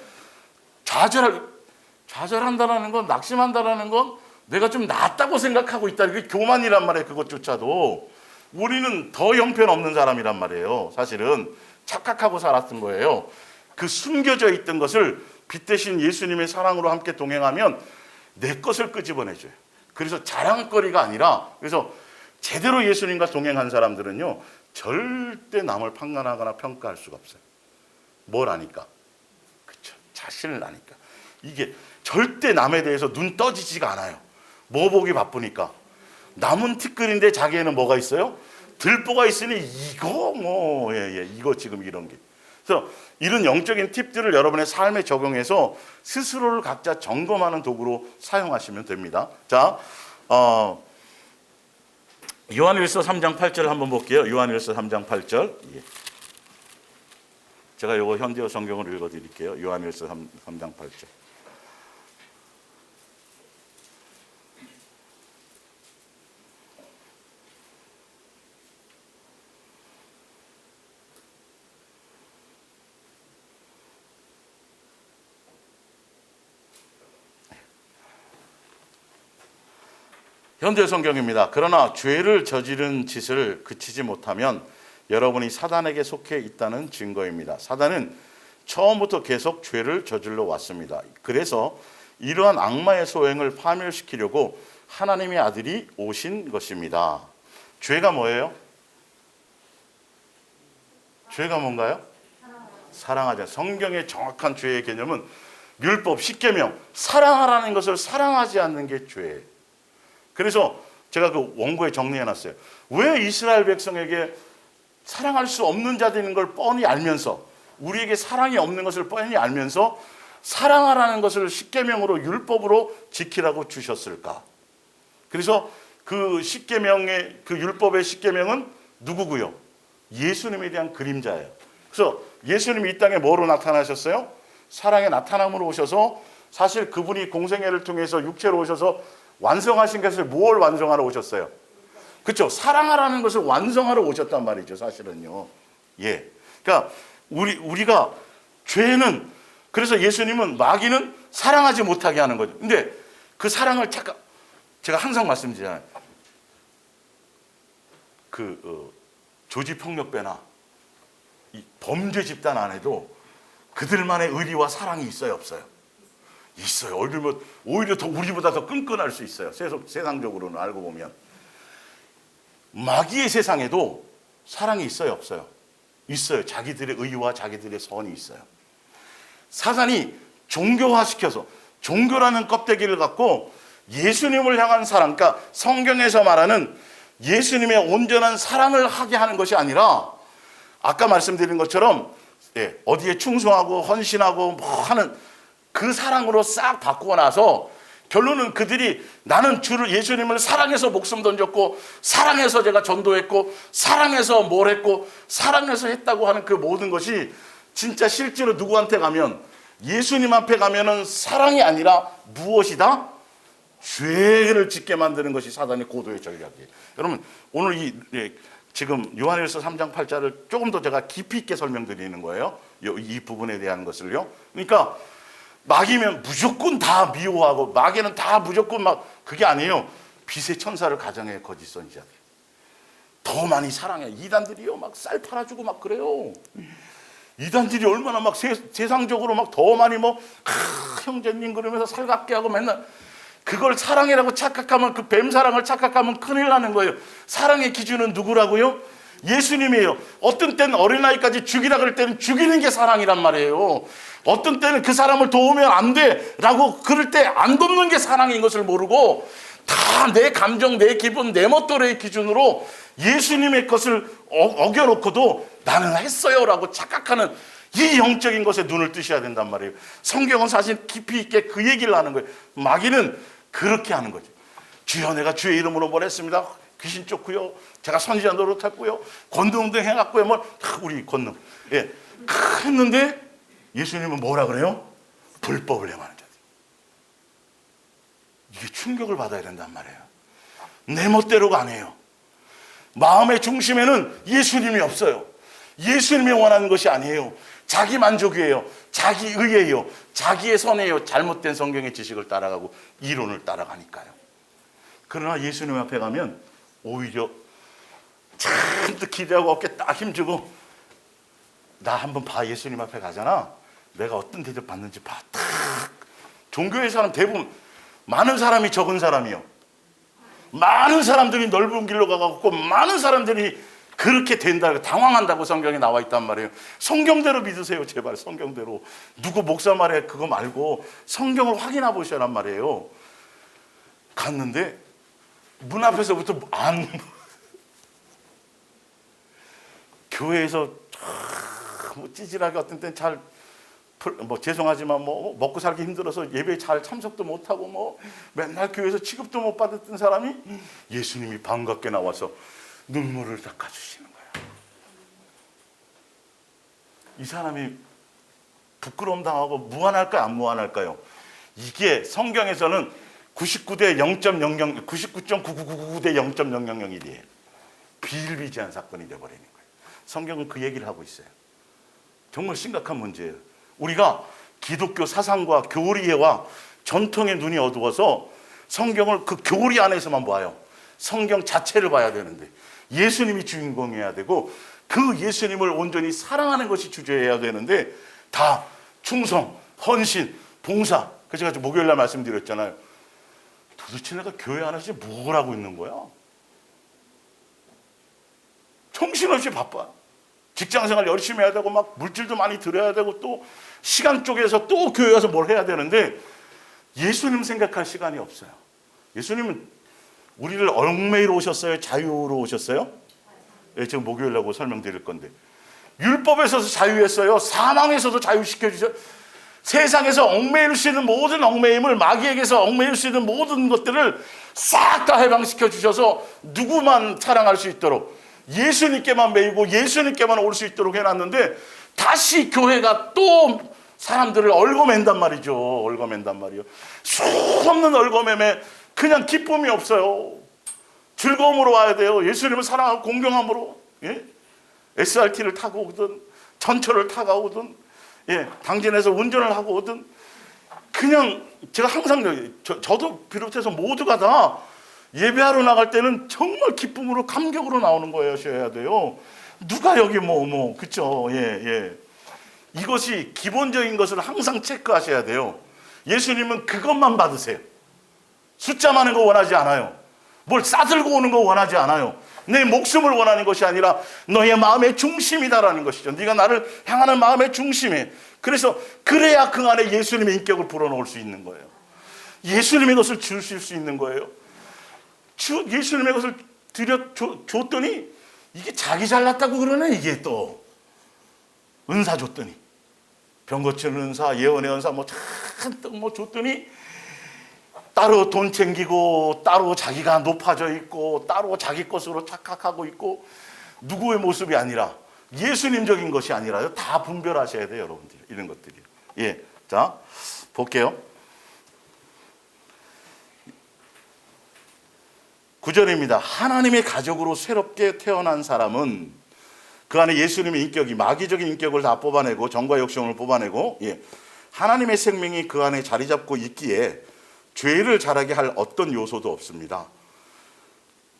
좌절한다라는 건, 낙심한다라는 건 내가 좀 낫다고 생각하고 있다. 그게 교만이란 말이에요. 그것조차도. 우리는 더 형편없는 사람이란 말이에요. 사실은 착각하고 살았던 거예요. 그 숨겨져 있던 것을 빛 대신 예수님의 사랑으로 함께 동행하면 내 것을 끄집어내줘요. 그래서 자랑거리가 아니라, 그래서 제대로 예수님과 동행한 사람들은요, 절대 남을 판단하거나 평가할 수가 없어요. 뭘 아니까? 그렇죠. 자신을 아니까. 이게 절대 남에 대해서 눈 떠지지가 않아요. 뭐 보기 바쁘니까. 남은 티끌인데 자기에는 뭐가 있어요? 들보가 있으니 이거 이거 지금 이런 게. 그래서 이런 영적인 팁들을 여러분의 삶에 적용해서 스스로를 각자 점검하는 도구로 사용하시면 됩니다. 자, 요한일서 3장 8절 한번 볼게요. 요한일서 3장 8절. 예. 제가 요거 현대어 성경을 읽어드릴게요. 요한일서 3장 8절. 현대 성경입니다. 그러나 죄를 저지른 짓을 그치지 못하면 여러분이 사단에게 속해 있다는 증거입니다. 사단은 처음부터 계속 죄를 저질러 왔습니다. 그래서 이러한 악마의 소행을 파멸시키려고 하나님의 아들이 오신 것입니다. 죄가 뭐예요? 죄가 뭔가요? 사랑하자. 성경의 정확한 죄의 개념은 율법, 십계명, 사랑하라는 것을 사랑하지 않는 게 죄예요. 그래서 제가 그 원고에 정리해놨어요. 왜 이스라엘 백성에게 사랑할 수 없는 자들인 걸 뻔히 알면서, 우리에게 사랑이 없는 것을 뻔히 알면서 사랑하라는 것을 십계명으로, 율법으로 지키라고 주셨을까? 그래서 그 십계명의, 그 율법의 십계명은 누구고요? 예수님에 대한 그림자예요. 그래서 예수님이 이 땅에 뭐로 나타나셨어요? 사랑의 나타남으로 오셔서, 사실 그분이 공생애를 통해서 육체로 오셔서 완성하신 것을 뭘 완성하러 오셨어요? 그렇죠. 사랑하라는 것을 완성하러 오셨단 말이죠. 사실은요. 예. 그러니까 우리가 죄는, 그래서 예수님은, 마귀는 사랑하지 못하게 하는 거죠. 근데 그 사랑을 제가 항상 말씀드리잖아요. 조직폭력배나 이 범죄 집단 안에도 그들만의 의리와 사랑이 있어요, 없어요? 있어요. 오히려 더 우리보다 더 끈끈할 수 있어요. 세상적으로는 알고 보면. 마귀의 세상에도 사랑이 있어요, 없어요? 있어요. 자기들의 의와 자기들의 선이 있어요. 사단이 종교화시켜서, 종교라는 껍데기를 갖고 예수님을 향한 사랑, 그러니까 성경에서 말하는 예수님의 온전한 사랑을 하게 하는 것이 아니라, 아까 말씀드린 것처럼 어디에 충성하고 헌신하고 뭐 하는 그 사랑으로 싹 바꾸고 나서 결론은 그들이, 나는 주를, 예수님을 사랑해서 목숨 던졌고, 사랑해서 제가 전도했고, 사랑해서 뭘 했고, 사랑해서 했다고 하는 그 모든 것이 진짜 실제로 누구한테 가면, 예수님 앞에 가면은 사랑이 아니라 무엇이다? 죄를 짓게 만드는 것이 사단의 고도의 전략이에요. 여러분, 오늘 지금 요한일서 3장 8절을 조금 더 제가 깊이 있게 설명드리는 거예요. 이 부분에 대한 것을요. 그러니까 마귀면 무조건 다 미워하고, 마귀는 다 무조건 그게 아니에요. 빛의 천사를 가정에 거짓 선지자들 더 많이 사랑해. 이단들이요, 막 쌀 팔아주고 막 그래요. 이단들이 얼마나 막 세상적으로 막 더 많이 형제님 그러면서 살갑게 하고 맨날 그걸 사랑이라고 착각하면, 그 뱀 사랑을 착각하면 큰일 나는 거예요. 사랑의 기준은 누구라고요? 예수님이에요. 어떤 때는 어린아이까지 죽이라 그럴 때는 죽이는 게 사랑이란 말이에요. 어떤 때는 그 사람을 도우면 안 돼 라고 그럴 때 안 돕는 게 사랑인 것을 모르고, 다 내 감정, 내 기분, 내 멋대로의 기준으로 예수님의 것을 어겨놓고도 나는 했어요 라고 착각하는 이 영적인 것에 눈을 뜨셔야 된단 말이에요. 성경은 사실 깊이 있게 그 얘기를 하는 거예요. 마귀는 그렇게 하는 거죠. 주여 내가 주의 이름으로 보냈습니다. 귀신 쫓고요. 제가 선지자 노릇했고요. 권능도 행했고요. 뭐 우리 권능. 예. 했는데 예수님은 뭐라 그래요? 불법을 행하는 자들. 이게 충격을 받아야 된단 말이에요. 내 멋대로가 아니에요. 마음의 중심에는 예수님이 없어요. 예수님이 원하는 것이 아니에요. 자기 만족이에요. 자기 의예요. 자기의 선이에요. 잘못된 성경의 지식을 따라가고 이론을 따라가니까요. 그러나 예수님 앞에 가면 오히려 잔뜩 기대하고 어깨 딱 힘주고 나 한번 봐. 예수님 앞에 가잖아. 내가 어떤 대접 받는지 봐. 딱. 종교의 사람 대부분 많은 사람이 적은 사람이요. 많은 사람들이 넓은 길로 가고 많은 사람들이 그렇게 된다고 당황한다고 성경에 나와 있단 말이에요. 성경대로 믿으세요. 제발 성경대로. 누구 목사 말에 그거 말고 성경을 확인해 보시란 말이에요. 갔는데 문 앞에서부터 교회에서 뭐 찌질하게 어떤 때는 잘 뭐 죄송하지만 뭐 먹고 살기 힘들어서 예배에 잘 참석도 못하고 뭐 맨날 교회에서 취급도 못 받았던 사람이 예수님이 반갑게 나와서 눈물을 닦아주시는 거예요. 이 사람이 부끄러움 당하고 무안할까요? 안 무안할까요? 이게 성경에서는 99대 0.00, 99.9999대 0.000일이에요. 비일비재한 사건이 되어버리는 거예요. 성경은 그 얘기를 하고 있어요. 정말 심각한 문제예요. 우리가 기독교 사상과 교리와 전통의 눈이 어두워서 성경을 그 교리 안에서만 봐요. 성경 자체를 봐야 되는데 예수님이 주인공이어야 되고 그 예수님을 온전히 사랑하는 것이 주제여야 되는데 다 충성, 헌신, 봉사. 그래서 제가 목요일날 말씀드렸잖아요. 도대체 내가 교회 안에서 뭘 하고 있는 거야? 정신없이 바빠. 직장생활 열심히 해야 되고 막 물질도 많이 들여야 되고 또 시간 쪽에서 또 교회 가서 뭘 해야 되는데 예수님 생각할 시간이 없어요. 예수님은 우리를 얽매이러 오셨어요? 자유로 오셨어요? 네, 지금 목요일하고 설명드릴 건데 율법에서도 자유했어요. 사망에서도 자유시켜주셔. 세상에서 얽매일 수 있는 모든 얽매임을 마귀에게서 얽매일 수 있는 모든 것들을 싹 다 해방시켜 주셔서 누구만 사랑할 수 있도록 예수님께만 매이고 예수님께만 올 수 있도록 해놨는데 다시 교회가 또 사람들을 얽어맨단 말이죠. 얽어맨단 말이에요. 수없는 얽어매매 그냥 기쁨이 없어요. 즐거움으로 와야 돼요. 예수님을 사랑하고 공경함으로. 예? SRT를 타고 오든 전철을 타고 오든 예, 당진에서 운전을 하고 오든 그냥 제가 항상 저도 비롯해서 모두가 다 예배하러 나갈 때는 정말 기쁨으로 감격으로 나오는 거예요. 하셔야 돼요. 누가 여기 그쵸? 예. 이것이 기본적인 것을 항상 체크하셔야 돼요. 예수님은 그것만 받으세요. 숫자 많은 거 원하지 않아요. 뭘 싸들고 오는 거 원하지 않아요. 내 목숨을 원하는 것이 아니라 너의 마음의 중심이다라는 것이죠. 네가 나를 향하는 마음의 중심에. 그래서 그래야 그 안에 예수님의 인격을 불어넣을 수 있는 거예요. 예수님의 것을 주실 수 있는 거예요. 예수님의 것을 줬더니 이게 자기 잘났다고 그러네. 이게 또 은사 줬더니 병 고치는 은사, 예언의 은사 잔뜩 줬더니 따로 돈 챙기고 따로 자기가 높아져 있고 따로 자기 것으로 착각하고 있고 누구의 모습이 아니라 예수님적인 것이 아니라요. 다 분별하셔야 돼요, 여러분들. 이런 것들이. 예, 자 볼게요. 9절입니다. 하나님의 가족으로 새롭게 태어난 사람은 그 안에 예수님의 인격이 마귀적인 인격을 다 뽑아내고 정과 욕심을 뽑아내고 하나님의 생명이 그 안에 자리 잡고 있기에 죄를 자라게 할 어떤 요소도 없습니다.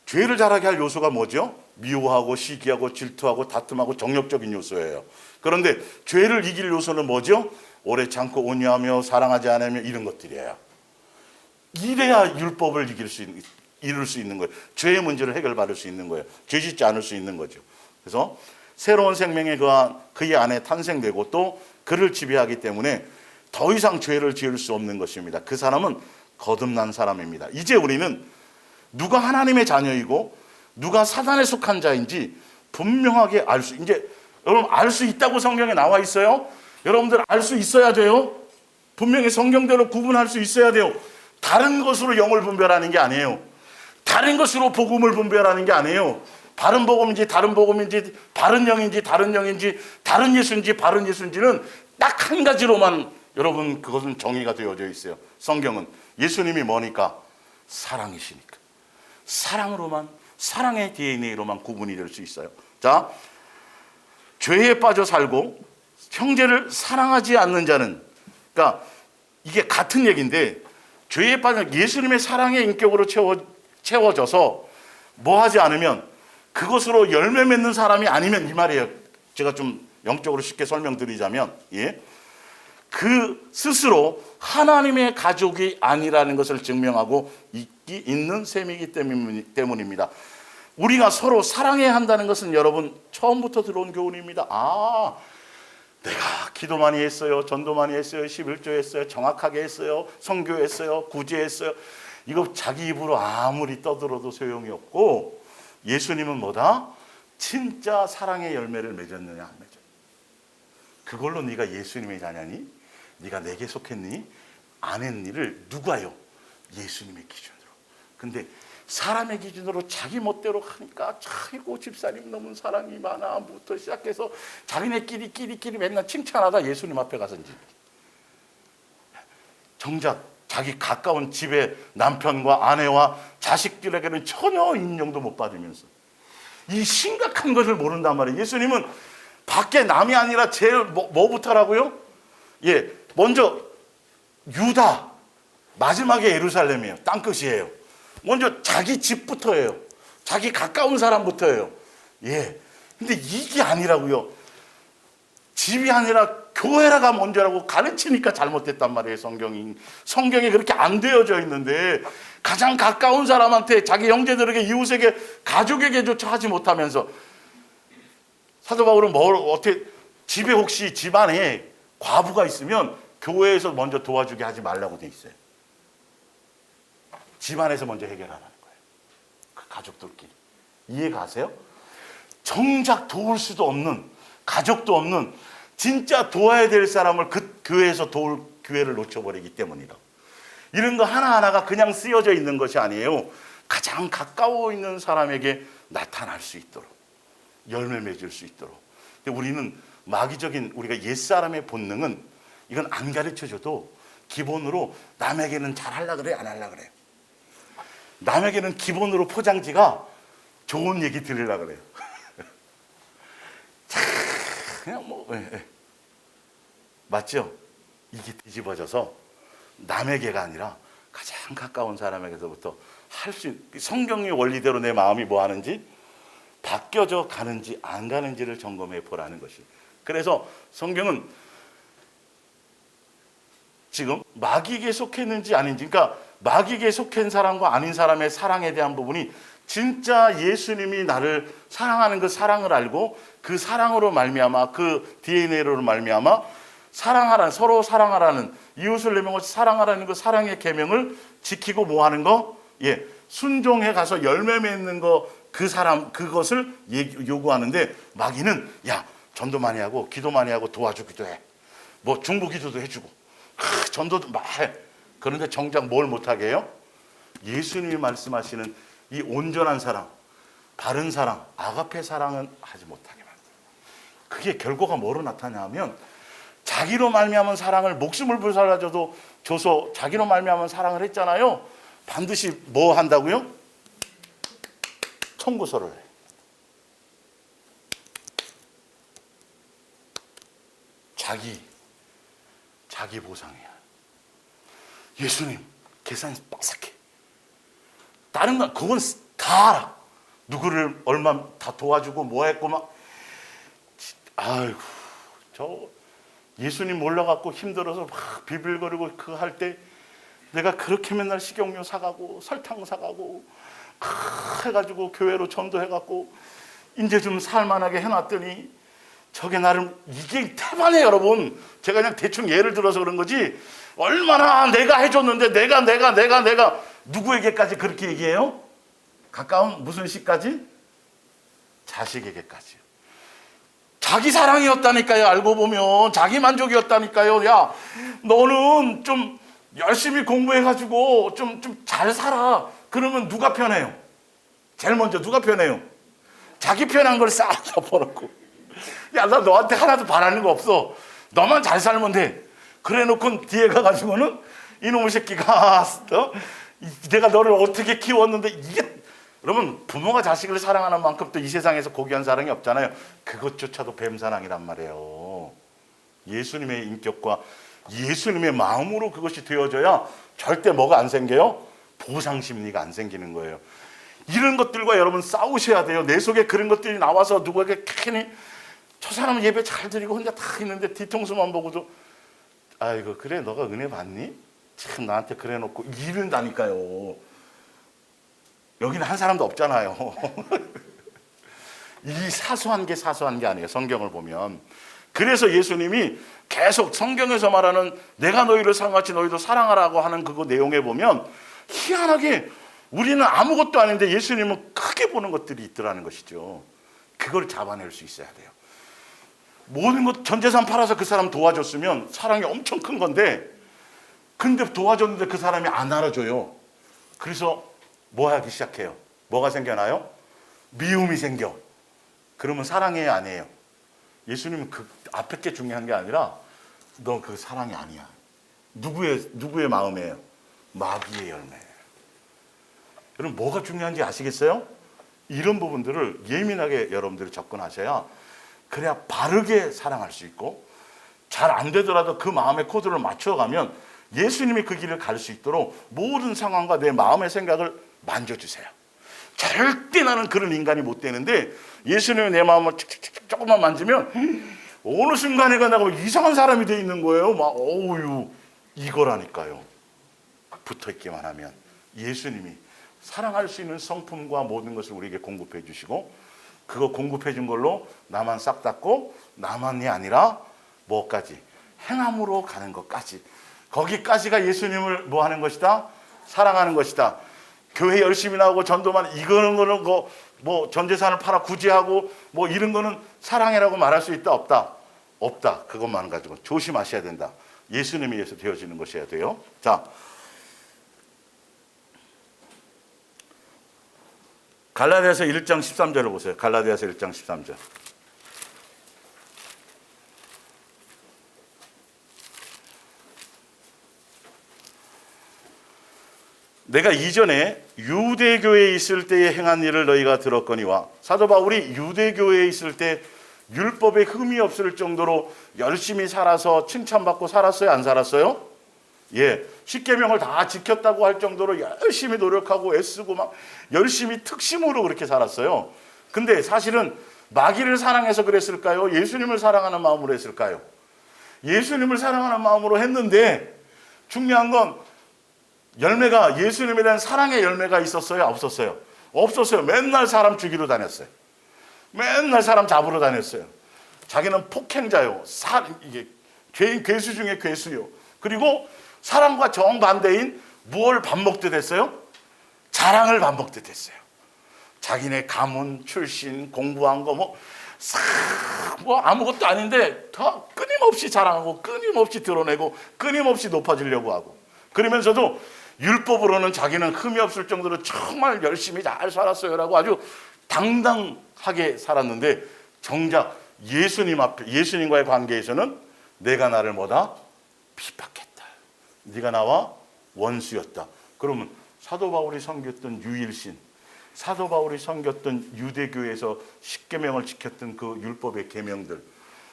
죄를 자라게 할 요소가 뭐죠? 미워하고 시기하고 질투하고 다툼하고 정욕적인 요소예요. 그런데 죄를 이길 요소는 뭐죠? 오래 참고 온유하며 사랑하지 않으며 이런 것들이에요. 이래야 율법을 이룰 수 있는 거예요. 죄의 문제를 해결받을 수 있는 거예요. 죄 짓지 않을 수 있는 거죠. 그래서 새로운 생명이 그의 안에 탄생되고 또 그를 지배하기 때문에 더 이상 죄를 지을 수 없는 것입니다. 그 사람은 거듭난 사람입니다. 이제 우리는 누가 하나님의 자녀이고 누가 사단에 속한 자인지 분명하게 여러분 알 수 있다고 성경에 나와 있어요. 여러분들 알 수 있어야 돼요. 분명히 성경대로 구분할 수 있어야 돼요. 다른 것으로 영을 분별하는 게 아니에요. 다른 것으로 복음을 분별하는 게 아니에요. 바른 복음인지 다른 복음인지, 바른 영인지 다른 영인지, 다른 예수인지 바른 예수인지는 딱 한 가지로만 여러분 그것은 정의가 되어져 있어요. 성경은 예수님이 뭐니까? 사랑이시니까. 사랑으로만, 사랑의 DNA로만 구분이 될 수 있어요. 자, 죄에 빠져 살고 형제를 사랑하지 않는 자는, 그러니까 이게 같은 얘기인데, 죄에 빠져 예수님의 사랑의 인격으로 채워져서 뭐 하지 않으면, 그것으로 열매 맺는 사람이 아니면, 이 말이에요. 제가 좀 영적으로 쉽게 설명드리자면, 예, 그 스스로 하나님의 가족이 아니라는 것을 증명하고 있는 셈이기 때문입니다. 우리가 서로 사랑해야 한다는 것은 여러분 처음부터 들어온 교훈입니다. 아, 내가 기도 많이 했어요, 전도 많이 했어요, 11조 했어요, 정확하게 했어요, 선교했어요, 구제했어요. 이거 자기 입으로 아무리 떠들어도 소용이 없고, 예수님은 뭐다? 진짜 사랑의 열매를 맺었느냐 안 맺었느냐. 그걸로 네가 예수님의 자녀니? 네가 내게 속했니? 안 했니를 누가요? 예수님의 기준으로. 근데 사람의 기준으로 자기 멋대로 하니까, 아이고 집사님 너무 사랑이 많아 부터 시작해서 자기네끼리 맨날 칭찬하다 예수님 앞에 가서 이제 정작 자기 가까운 집에 남편과 아내와 자식들에게는 전혀 인정도 못 받으면서 이 심각한 것을 모른단 말이에요. 예수님은 밖에 남이 아니라 제일 뭐부터라고요? 예, 먼저 유다, 마지막에 예루살렘이에요. 땅끝이에요. 먼저 자기 집부터예요. 자기 가까운 사람부터예요. 예. 근데 이게 아니라고요. 집이 아니라 교회라가 먼저라고 가르치니까 잘못됐단 말이에요. 성경에 그렇게 안 되어져 있는데, 가장 가까운 사람한테, 자기 형제들에게, 이웃에게, 가족에게조차 하지 못하면서, 사도 바울은 어떻게, 집에 혹시 집안에 과부가 있으면 교회에서 먼저 도와주게 하지 말라고 돼 있어요. 집안에서 먼저 해결하라는 거예요. 그 가족들끼리. 이해가세요? 정작 도울 수도 없는, 가족도 없는, 진짜 도와야 될 사람을 그 교회에서 도울 기회를 놓쳐버리기 때문이다. 이런 거 하나하나가 그냥 쓰여져 있는 것이 아니에요. 가장 가까워 있는 사람에게 나타날 수 있도록, 열매 맺을 수 있도록. 근데 우리는 마귀적인, 우리가 옛사람의 본능은 이건 안 가르쳐줘도 기본으로 남에게는 잘하려고 그래, 안 하려고 그래요. 남에게는 기본으로 포장지가 좋은 얘기 들으려고 그래요. 그냥 뭐, 맞죠? 이게 뒤집어져서 남에게가 아니라 가장 가까운 사람에게서부터 할 수 있는, 성경의 원리대로 내 마음이 뭐 하는지, 바뀌어져 가는지 안 가는지를 점검해 보라는 것이. 그래서 성경은 지금 마귀에게 속했는지 아닌지, 그러니까 마귀에게 속한 사람과 아닌 사람의 사랑에 대한 부분이, 진짜 예수님이 나를 사랑하는 그 사랑을 알고 그 사랑으로 말미암아, 그 DNA로 말미암아 사랑하라는, 서로 사랑하라는, 이웃을 내 명같이 사랑하라는 그 사랑의 계명을 지키고 뭐 하는 거? 예, 순종해 가서 열매 맺는 거, 그 사람, 그것을 요구하는데, 마귀는 야, 전도 많이 하고 기도 많이 하고 도와주기도 해, 뭐 중보 기도도 해주고 전도도 막 해. 그런데 정작 뭘 못하게 해요? 예수님이 말씀하시는 이 온전한 사랑, 바른 사랑, 아가페 사랑은 하지 못하게 만들어요. 그게 결과가 뭐로 나타나면, 자기로 말미암은 사랑을 목숨을 줘서 자기로 말미암은 사랑을 했잖아요. 반드시 뭐 한다고요? 청구서를 해. 자기 보상이야. 예수님 계산이 빠삭해. 다른 건 그건 다 알아. 누구를 얼마 다 도와주고 뭐 했고 막. 아이고, 저 예수님 몰라갖고 힘들어서 막 비빌거리고 그거 할 때, 내가 그렇게 맨날 식용유 사가고 설탕 사가고 해가지고 교회로 전도해갖고 이제 좀 살만하게 해놨더니, 저게 나름, 이게 태반에, 여러분, 제가 그냥 대충 예를 들어서 그런 거지, 얼마나 내가 해줬는데 내가 누구에게까지 그렇게 얘기해요? 가까운 무슨 시까지? 자식에게까지요. 자기 사랑이었다니까요. 알고 보면 자기 만족이었다니까요. 너는 좀 열심히 공부해가지고 좀 잘 살아. 그러면 누가 편해요? 제일 먼저 누가 편해요? 자기 편한 걸 싹 덮어놓고, 야, 나 너한테 하나도 바라는 거 없어. 너만 잘 살면 돼. 그래 놓고 뒤에 가가지고는 이놈의 새끼가 내가 너를 어떻게 키웠는데 이게, 여러분, 부모가 자식을 사랑하는 만큼 또 이 세상에서 고귀한 사랑이 없잖아요. 그것조차도 뱀사랑이란 말이에요. 예수님의 인격과 예수님의 마음으로 그것이 되어져야 절대 뭐가 안 생겨요? 보상심리가 안 생기는 거예요. 이런 것들과 여러분 싸우셔야 돼요. 내 속에 그런 것들이 나와서 누구에게 괜히 저 사람은 예배 잘 드리고 혼자 다 있는데 뒤통수만 보고도 아이고 그래 너가 은혜 받니? 참 나한테 그래 놓고 이런다니까요. 여기는 한 사람도 없잖아요. 이 사소한 게 아니에요. 성경을 보면. 그래서 예수님이 계속 성경에서 말하는 내가 너희를 사랑같이 너희도 사랑하라고 하는 그거 내용에 보면 희한하게 우리는 아무것도 아닌데 예수님은 크게 보는 것들이 있더라는 것이죠. 그걸 잡아낼 수 있어야 돼요. 모든 것 전 재산 팔아서 그 사람 도와줬으면 사랑이 엄청 큰 건데, 근데 도와줬는데 그 사람이 안 알아줘요. 그래서 뭐 하기 시작해요? 뭐가 생겨나요? 미움이 생겨. 그러면 사랑이에요, 아니에요? 예수님은 그 앞에 게 중요한 게 아니라 너 그 사랑이 아니야. 누구의 마음이에요? 마귀의 열매예요. 여러분 뭐가 중요한지 아시겠어요? 이런 부분들을 예민하게 여러분들이 접근하셔야 그래야 바르게 사랑할 수 있고, 잘 안 되더라도 그 마음의 코드를 맞춰가면 예수님이 그 길을 갈 수 있도록 모든 상황과 내 마음의 생각을 만져주세요. 절대 나는 그런 인간이 못 되는데 예수님이 내 마음을 조금만 만지면 어느 순간에 가다가 이상한 사람이 돼 있는 거예요. 막 어우유 이거라니까요. 붙어있기만 하면 예수님이 사랑할 수 있는 성품과 모든 것을 우리에게 공급해 주시고, 그거 공급해 준 걸로 나만 싹 닦고 나만이 아니라 뭐까지? 행함으로 가는 것까지. 거기까지가 예수님을 뭐 하는 것이다? 사랑하는 것이다. 교회 열심히 나오고 전도만 이거는 뭐 전재산을 팔아 구제하고 뭐 이런 거는 사랑이라고 말할 수 있다? 없다? 없다. 그것만 가지고 조심하셔야 된다. 예수님에 의해서 되어지는 것이어야 돼요. 자, 갈라디아서 1장 13절을 보세요. 갈라디아서 1장 13절. 내가 이전에 유대교에 있을 때에 행한 일을 너희가 들었거니와. 사도 바울이 유대교에 있을 때 율법에 흠이 없을 정도로 열심히 살아서 칭찬받고 살았어요? 안 살았어요? 예, 십계명을 다 지켰다고 할 정도로 열심히 노력하고 애쓰고 막 열심히 특심으로 그렇게 살았어요. 근데 사실은 마귀를 사랑해서 그랬을까요? 예수님을 사랑하는 마음으로 했을까요? 예수님을 사랑하는 마음으로 했는데 중요한 건 열매가, 예수님에 대한 사랑의 열매가 있었어요? 없었어요? 없었어요. 맨날 사람 죽이러 다녔어요. 맨날 사람 잡으러 다녔어요. 자기는 폭행자요. 이게 괴수 중에 괴수요. 그리고 사랑과 정반대인 무엇을 밥 먹듯 했어요? 자랑을 밥 먹듯 했어요. 자기네 가문, 출신, 공부한 거 뭐 아무것도 아닌데 다 끊임없이 자랑하고 끊임없이 드러내고 끊임없이 높아지려고 하고, 그러면서도 율법으로는 자기는 흠이 없을 정도로 정말 열심히 잘 살았어요라고 아주 당당하게 살았는데, 정작 예수님 앞에, 예수님과의 관계에서는 내가 나를 뭐다? 핍박했다. 네가 나와 원수였다. 그러면 사도 바울이 섬겼던 유일신, 사도 바울이 섬겼던 유대교에서 십계명을 지켰던 그 율법의 계명들,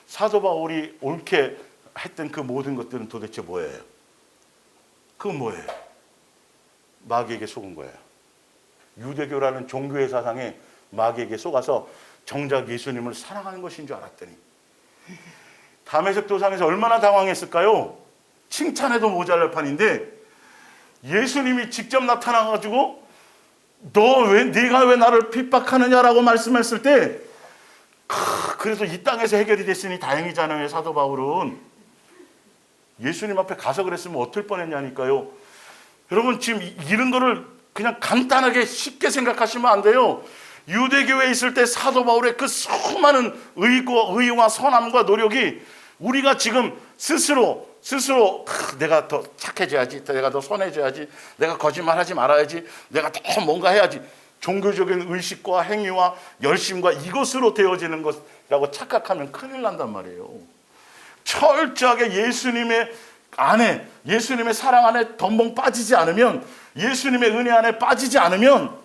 사도 바울이 옳게 했던 그 모든 것들은 도대체 뭐예요? 그건 뭐예요? 마귀에게 속은 거예요. 유대교라는 종교의 사상에 마귀에게 속아서 정작 예수님을 사랑하는 것인 줄 알았더니 다메섹 도상에서 얼마나 당황했을까요? 칭찬해도 모자랄 판인데 예수님이 직접 나타나가지고 네가 왜 나를 핍박하느냐라고 말씀했을 때 그래서 이 땅에서 해결이 됐으니 다행이잖아요. 사도 바울은 예수님 앞에 가서 그랬으면 어떨 뻔했냐니까요. 여러분 지금 이런 거를 그냥 간단하게 쉽게 생각하시면 안 돼요. 유대교에 있을 때 사도 바울의 그 수많은 의와 선함과 노력이 우리가 지금 스스로 스스로 내가 더 착해져야지, 내가 더 선해져야지, 내가 거짓말하지 말아야지, 내가 더 뭔가 해야지, 종교적인 의식과 행위와 열심과 이것으로 되어지는 것이라고 착각하면 큰일 난단 말이에요. 철저하게 예수님의 안에, 예수님의 사랑 안에 덤벙 빠지지 않으면, 예수님의 은혜 안에 빠지지 않으면,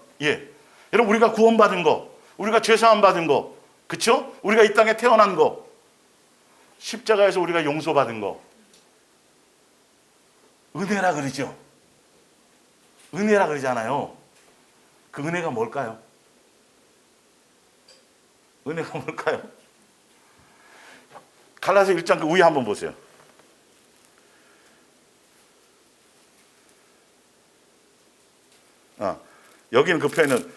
여러분, 우리가 구원받은 거, 우리가 죄사함 받은 거, 그쵸? 우리가 이 땅에 태어난 거, 십자가에서 우리가 용서받은 거, 은혜라 그러죠. 은혜라 그러잖아요. 그 은혜가 뭘까요? 은혜가 뭘까요? 갈라디아 1장 그 위에 한번 보세요. 여기는 그 표현은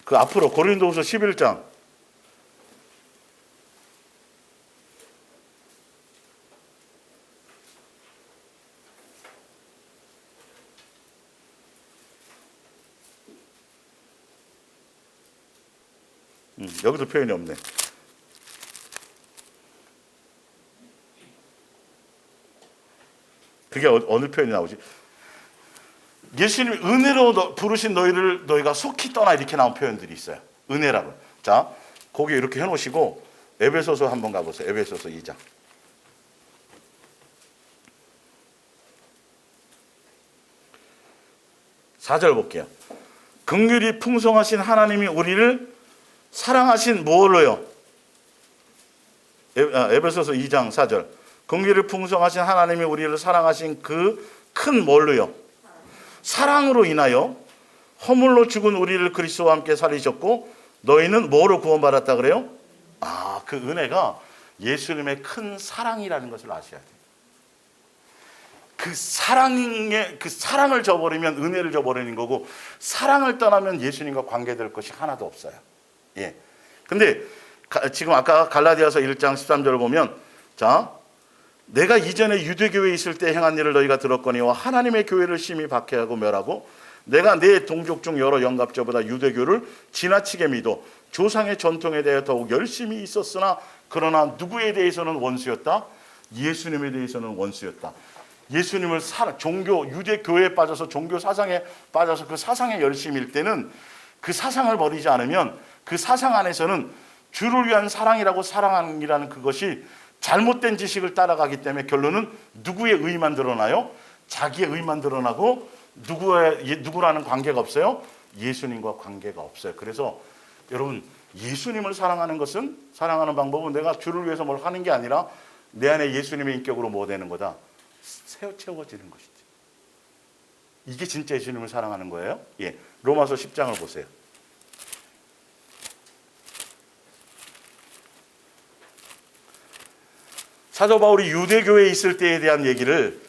그 앞으로 고린도후서 11장 여기도 표현이 없네. 그게 어느 표현이 나오지? 예수님이 은혜로 부르신 너희를 너희가 속히 떠나, 이렇게 나온 표현들이 있어요. 은혜라고. 자, 거기 이렇게 해놓으시고 에베소서 한번 가보세요. 에베소서 2장. 4절 볼게요. 긍휼이 풍성하신 하나님이 우리를 사랑하신 뭐로요? 에베소서 2장 4절. 긍휼이 풍성하신 하나님이 우리를 사랑하신 그 큰 뭘로요? 사랑으로 인하여 허물로 죽은 우리를 그리스도와 함께 살리셨고 너희는 뭐로 구원받았다 그래요? 그 은혜가 예수님의 큰 사랑이라는 것을 아셔야 돼요. 그 사랑을 저버리면 은혜를 저버리는 거고, 사랑을 떠나면 예수님과 관계될 것이 하나도 없어요. 근데 지금 아까 갈라디아서 1장 13절을 보면, 자, 내가 이전에 유대교회에 있을 때 행한 일을 너희가 들었거니와 하나님의 교회를 심히 박해하고 멸하고 내가 내 동족 중 여러 영갑자보다 유대교를 지나치게 믿어 조상의 전통에 대해 더욱 열심히 있었으나 그러나 누구에 대해서는 원수였다? 예수님에 대해서는 원수였다. 예수님을 종교, 유대교회에 빠져서 종교 사상에 빠져서 그 사상에 열심일 때는 그 사상을 버리지 않으면 그 사상 안에서는 주를 위한 사랑이라고 사랑이라는 그것이 잘못된 지식을 따라가기 때문에 결론은 누구의 의만 드러나요? 자기의 의만 드러나고 누구라는 관계가 없어요? 예수님과 관계가 없어요. 그래서 여러분, 예수님을 사랑하는 것은, 사랑하는 방법은 내가 주를 위해서 뭘 하는 게 아니라 내 안에 예수님의 인격으로 뭐 되는 거다? 채워지는 것이지. 이게 진짜 예수님을 사랑하는 거예요. 로마서 10장을 보세요. 사도 바울이 유대교회에 있을 때에 대한 얘기를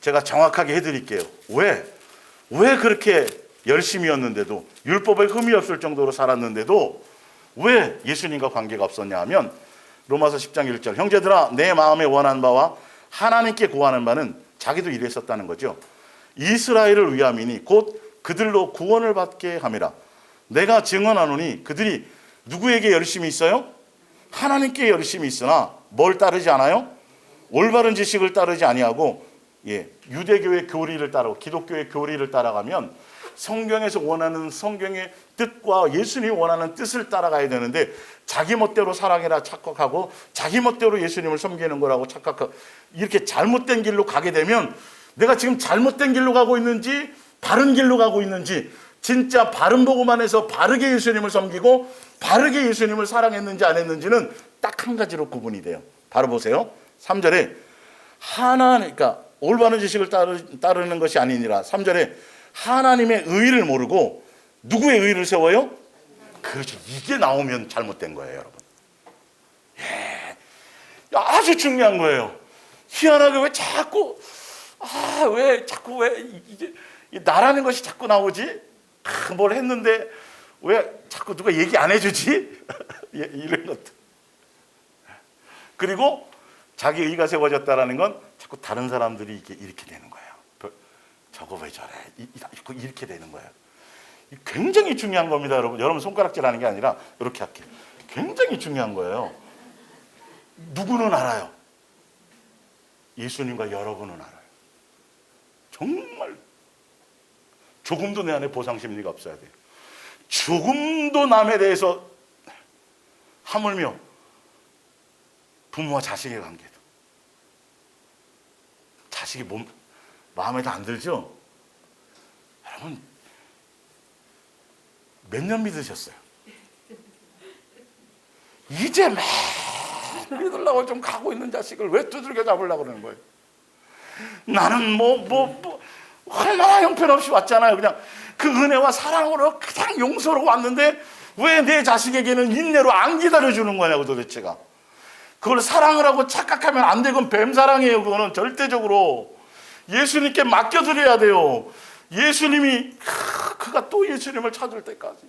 제가 정확하게 해드릴게요. 왜 그렇게 열심이었는데도, 율법에 흠이 없을 정도로 살았는데도 왜 예수님과 관계가 없었냐 하면, 로마서 10장 1절, 형제들아 내 마음에 원한 바와 하나님께 구하는 바는, 자기도 이랬었다는 거죠. 이스라엘을 위함이니 곧 그들로 구원을 받게 함이라. 내가 증언하노니 그들이 누구에게 열심히 있어요? 하나님께 열심히 있으나 뭘 따르지 않아요? 올바른 지식을 따르지 아니하고 유대교의 교리를 따르고 기독교의 교리를 따라가면 성경에서 원하는 성경의 뜻과 예수님이 원하는 뜻을 따라가야 되는데 자기 멋대로 사랑해라 착각하고 자기 멋대로 예수님을 섬기는 거라고 착각하고, 이렇게 잘못된 길로 가게 되면 내가 지금 잘못된 길로 가고 있는지 바른 길로 가고 있는지, 진짜 바른 복음만 해서 바르게 예수님을 섬기고 바르게 예수님을 사랑했는지 안 했는지는 딱 한 가지로 구분이 돼요. 바로 보세요. 3절에 그러니까 올바른 지식을 따르는 것이 아니니라. 3절에 하나님의 의를 모르고 누구의 의를 세워요? 그렇죠. 이게 나오면 잘못된 거예요, 여러분. 아주 중요한 거예요. 희한하게 왜 자꾸 이게 나라는 것이 자꾸 나오지? 뭘 했는데 왜 자꾸 누가 얘기 안 해주지? 이런 것들. 그리고 자기 의가 세워졌다라는 건 자꾸 다른 사람들이 이렇게 되는 거예요. 저거 왜 저래? 이렇게 되는 거예요. 굉장히 중요한 겁니다, 여러분. 여러분 손가락질하는 게 아니라 이렇게 할게요. 굉장히 중요한 거예요. 누구는 알아요. 예수님과 여러분은 알아요. 정말 조금도 내 안에 보상심리가 없어야 돼요. 조금도 남에 대해서, 하물며 부모와 자식의 관계도, 자식이 마음에 안 들죠? 여러분 몇 년 믿으셨어요? 이제 막 믿으려고 좀 가고 있는 자식을 왜 두들겨 잡으려고 그러는 거예요? 나는 얼마나 형편없이 왔잖아요. 그냥 그 은혜와 사랑으로 그냥 용서로 왔는데 왜 내 자식에게는 인내로 안 기다려주는 거냐고 도대체가. 그걸 사랑을 하고 착각하면 안 되고 뱀사랑이에요. 그거는 절대적으로 예수님께 맡겨드려야 돼요. 예수님이 그가 또 예수님을 찾을 때까지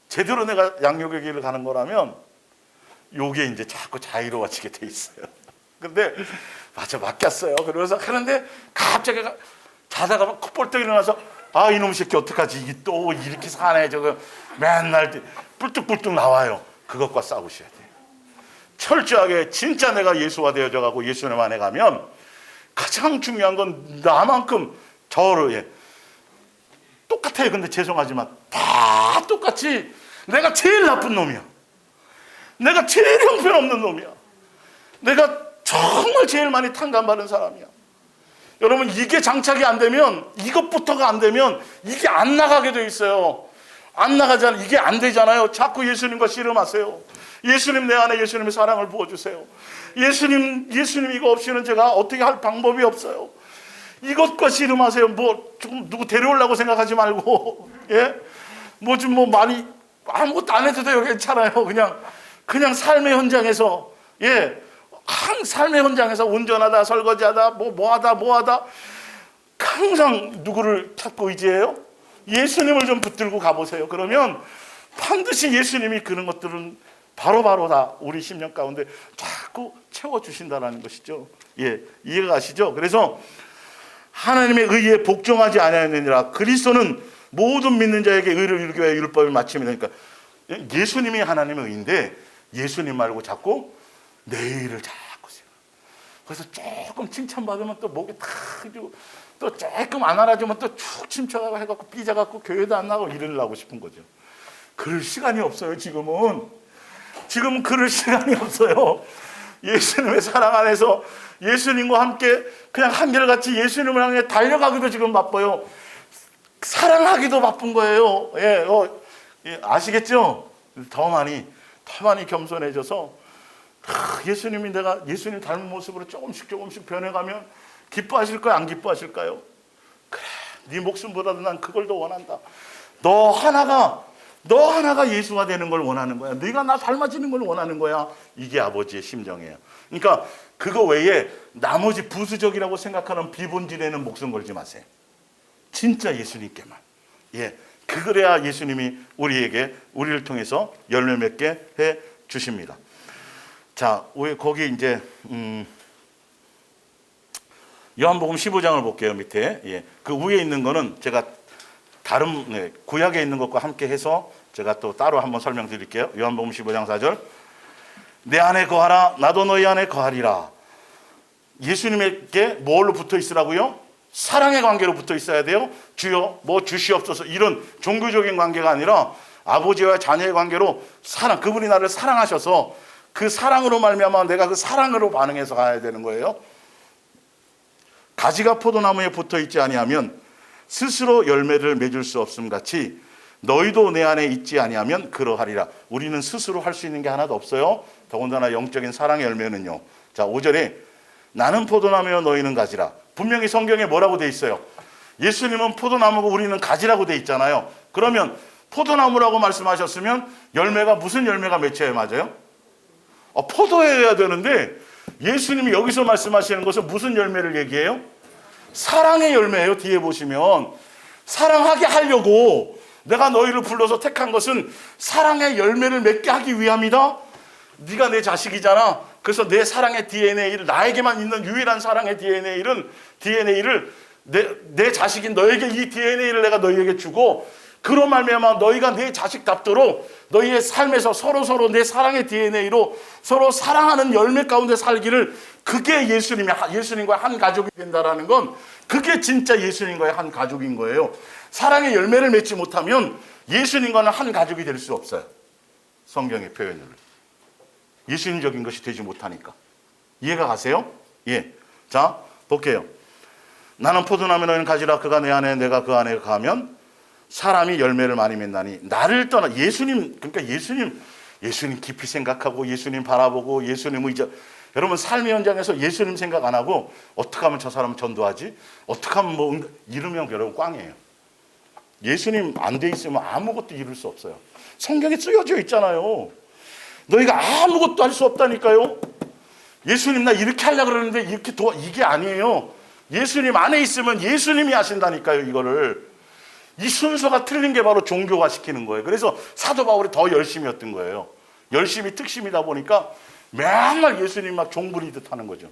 제대로 내가 양육의 길을 가는 거라면 요게 이제 자꾸 자유로워지게 돼 있어요. 근데 맞아, 맡겼어요. 그러면서 하는데 갑자기 자다가 콧볼떡 일어나서 아, 이놈 새끼 어떡하지, 이게 또 이렇게 사네, 저거 맨날 뿔뚝뿔뚝 나와요. 그것과 싸우셔야 돼요. 철저하게 진짜 내가 예수가 되어져 가고 예수님 안에 가면 가장 중요한 건 나만큼 저를, 똑같아요. 근데 죄송하지만 다 똑같이 내가 제일 나쁜 놈이야. 내가 제일 형편없는 놈이야. 내가 정말 제일 많이 탕감받은 사람이야. 여러분, 이게 장착이 안 되면, 이것부터가 안 되면 이게 안 나가게 돼 있어요. 안 나가잖아요. 이게 안 되잖아요. 자꾸 예수님과 씨름하세요. 예수님, 내 안에 예수님의 사랑을 부어주세요. 예수님 이거 없이는 제가 어떻게 할 방법이 없어요. 이것과 씨름하세요. 좀 누구 데려오려고 생각하지 말고, 많이 아무것도 안 해도 돼요. 괜찮아요. 그냥 삶의 현장에서, 삶의 현장에서 운전하다, 설거지하다, 뭐하다 항상 누구를 찾고 의지해요? 예수님을 좀 붙들고 가보세요. 그러면 반드시 예수님이 그런 것들은 바로바로 다 우리 심령 가운데 자꾸 채워주신다는 것이죠. 이해가 가시죠? 그래서 하나님의 의에 복종하지 아니하느니라. 그리스도는 모든 믿는 자에게 의를 이루기 위하여 율법을 마침이다. 그러니까 예수님이 하나님의 의인데 예수님 말고 자꾸 내 의를 자꾸 세워. 그래서 조금 칭찬받으면 또 목에 탁 주고, 또 조금 안 알아주면 또 축 침쳐가고 해갖고 삐져갖고 교회도 안 나가고 이러려고 싶은 거죠. 그럴 시간이 없어요. 지금은 그럴 시간이 없어요. 예수님의 사랑 안에서 예수님과 함께 그냥 한결같이 예수님을 향해 달려가기도 지금 바빠요. 사랑하기도 바쁜 거예요. 아시겠죠? 더 많이 겸손해져서 예수님이 내가 예수님 닮은 모습으로 조금씩 변해가면 기뻐하실 거야, 안 기뻐하실까요? 그래, 네 목숨보다도 난 그걸 더 원한다. 너 하나가 예수가 되는 걸 원하는 거야. 네가 나 닮아지는 걸 원하는 거야. 이게 아버지의 심정이에요. 그러니까 그거 외에 나머지 부수적이라고 생각하는 비본질에는 목숨 걸지 마세요. 진짜 예수님께만. 그래야 예수님이 우리를 통해서 열매 맺게 해 주십니다. 자, 거기 이제 요한복음 15장을 볼게요. 밑에. 그 위에 있는 거는 제가 다른 구약에 있는 것과 함께 해서 제가 또 따로 한번 설명드릴게요. 요한복음 15장 4절. 내 안에 거하라, 나도 너희 안에 거하리라. 예수님에게 뭘로 붙어 있으라고요? 사랑의 관계로 붙어 있어야 돼요. 주여 주시옵소서, 이런 종교적인 관계가 아니라 아버지와 자녀의 관계로 그분이 나를 사랑하셔서 그 사랑으로 말미암아 내가 그 사랑으로 반응해서 가야 되는 거예요. 가지가 포도나무에 붙어 있지 아니하면 스스로 열매를 맺을 수 없음 같이 너희도 내 안에 있지 아니하면 그러하리라. 우리는 스스로 할 수 있는 게 하나도 없어요. 더군다나 영적인 사랑의 열매는요. 자, 5절에 나는 포도나무여 너희는 가지라. 분명히 성경에 뭐라고 돼 있어요? 예수님은 포도나무고 우리는 가지라고 돼 있잖아요. 그러면 포도나무라고 말씀하셨으면 열매가 무슨 열매가 맺혀야 맞아요? 포도여야 되는데 예수님이 여기서 말씀하시는 것은 무슨 열매를 얘기해요? 사랑의 열매예요. 뒤에 보시면 사랑하게 하려고 내가 너희를 불러서 택한 것은 사랑의 열매를 맺게 하기 위함이다. 네가 내 자식이잖아. 그래서 내 사랑의 DNA를, 나에게만 있는 유일한 사랑의 DNA를 내 자식인 너에게 이 DNA를 내가 너희에게 주고 그로 말미암아 너희가 내 자식답도록 너희의 삶에서 서로 내 사랑의 DNA로 서로 사랑하는 열매 가운데 살기를, 그게 예수님과의 한 가족이 된다라는 건, 그게 진짜 예수님과의 한 가족인 거예요. 사랑의 열매를 맺지 못하면 예수님과는 한 가족이 될 수 없어요. 성경의 표현을 예수님적인 것이 되지 못하니까. 이해가 가세요? 예. 자, 볼게요. 나는 포도나무 너희는 가지라. 그가 내 안에 내가 그 안에 가면 사람이 열매를 많이 맺나니. 나를 떠나, 그러니까 예수님 깊이 생각하고 예수님 바라보고 예수님 의지. 여러분 삶의 현장에서 예수님 생각 안 하고 어떻게 하면 저 사람 전도하지? 어떻게 하면 이러면 여러분 꽝이에요. 예수님 안 돼 있으면 아무것도 이룰 수 없어요. 성경에 쓰여져 있잖아요. 너희가 아무것도 할 수 없다니까요. 예수님 나 이렇게 하려고 그러는데 이게 아니에요. 예수님 안에 있으면 예수님이 하신다니까요. 이거를. 이 순서가 틀린 게 바로 종교화 시키는 거예요. 그래서 사도 바울이 더 열심히 했던 거예요. 열심히 특심이다 보니까 맨날 예수님 막 종부리듯 하는 거죠.